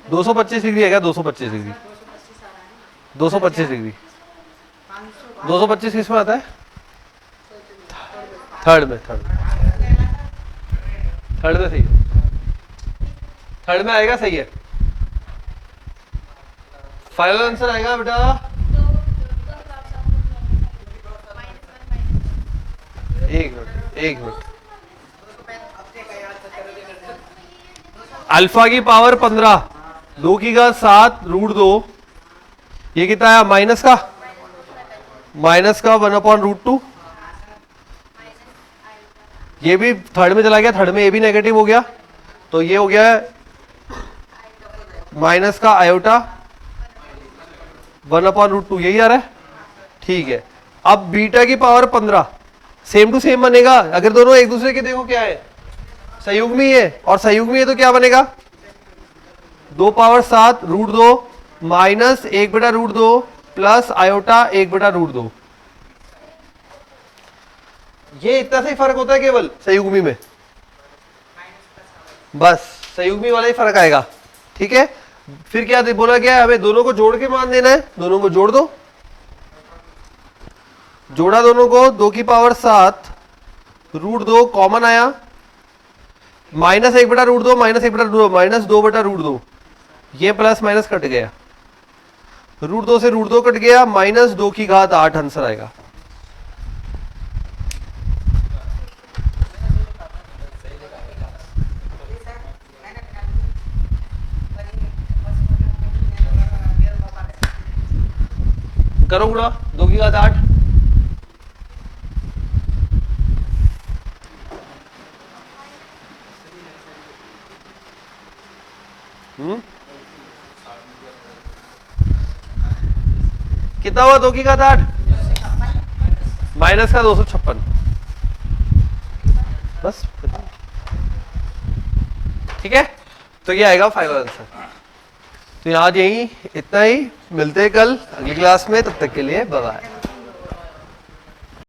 दो सौ 25 डिग्री है क्या? 225 डिग्री, 225 डिग्री, 225 किस में आता है? थर्ड में, थर्ड में सही है, थर्ड में आएगा, सही है। फाइनल आंसर आएगा बेटा एक मिनट, अल्फा की पावर 15, 2 की घात 7 √2, ये कितना आया माइनस का 1/√2, ये भी थर्ड में चला गया, थर्ड में ये भी नेगेटिव हो गया, तो ये हो गया माइनस का आयोटा 1/√2, यही आ रहा है, ठीक है। अब बीटा की पावर 15 सेम टू सेम बनेगा, अगर दोनों एक दूसरे के देखो क्या है, संयुग्मी है, और संयुग्मी है तो क्या बनेगा 2⁻7 √2 माइनस 1/√2 प्लस आयोटा 1/√2, ये इतना सा ही फर्क होता है केवल संयुग्मी में, बस संयुग्मी वाला ही फर्क आएगा, ठीक है। फिर क्या बोला गया है, हमें दोनों को जोड़ के मान देना है, दोनों को जोड़ दो, जोड़ा दोनों को, 2⁻7 √2 कॉमन आया, माइनस 1/√2 माइनस 1/√2 माइनस 2/√2, ये प्लस माइनस कट गया, √2 से √2 कट गया, माइनस 2 की घात 8 आंसर आएगा। करो गुणा, 2 की घात 8, कितना हुआ 2 की घात 8 माइनस का 256, बस ठीक है, तो ये आएगा फाइनल आंसर। तो आज यही इतना ही, मिलते हैं कल अगली क्लास में, तब तक के लिए बाय बाय।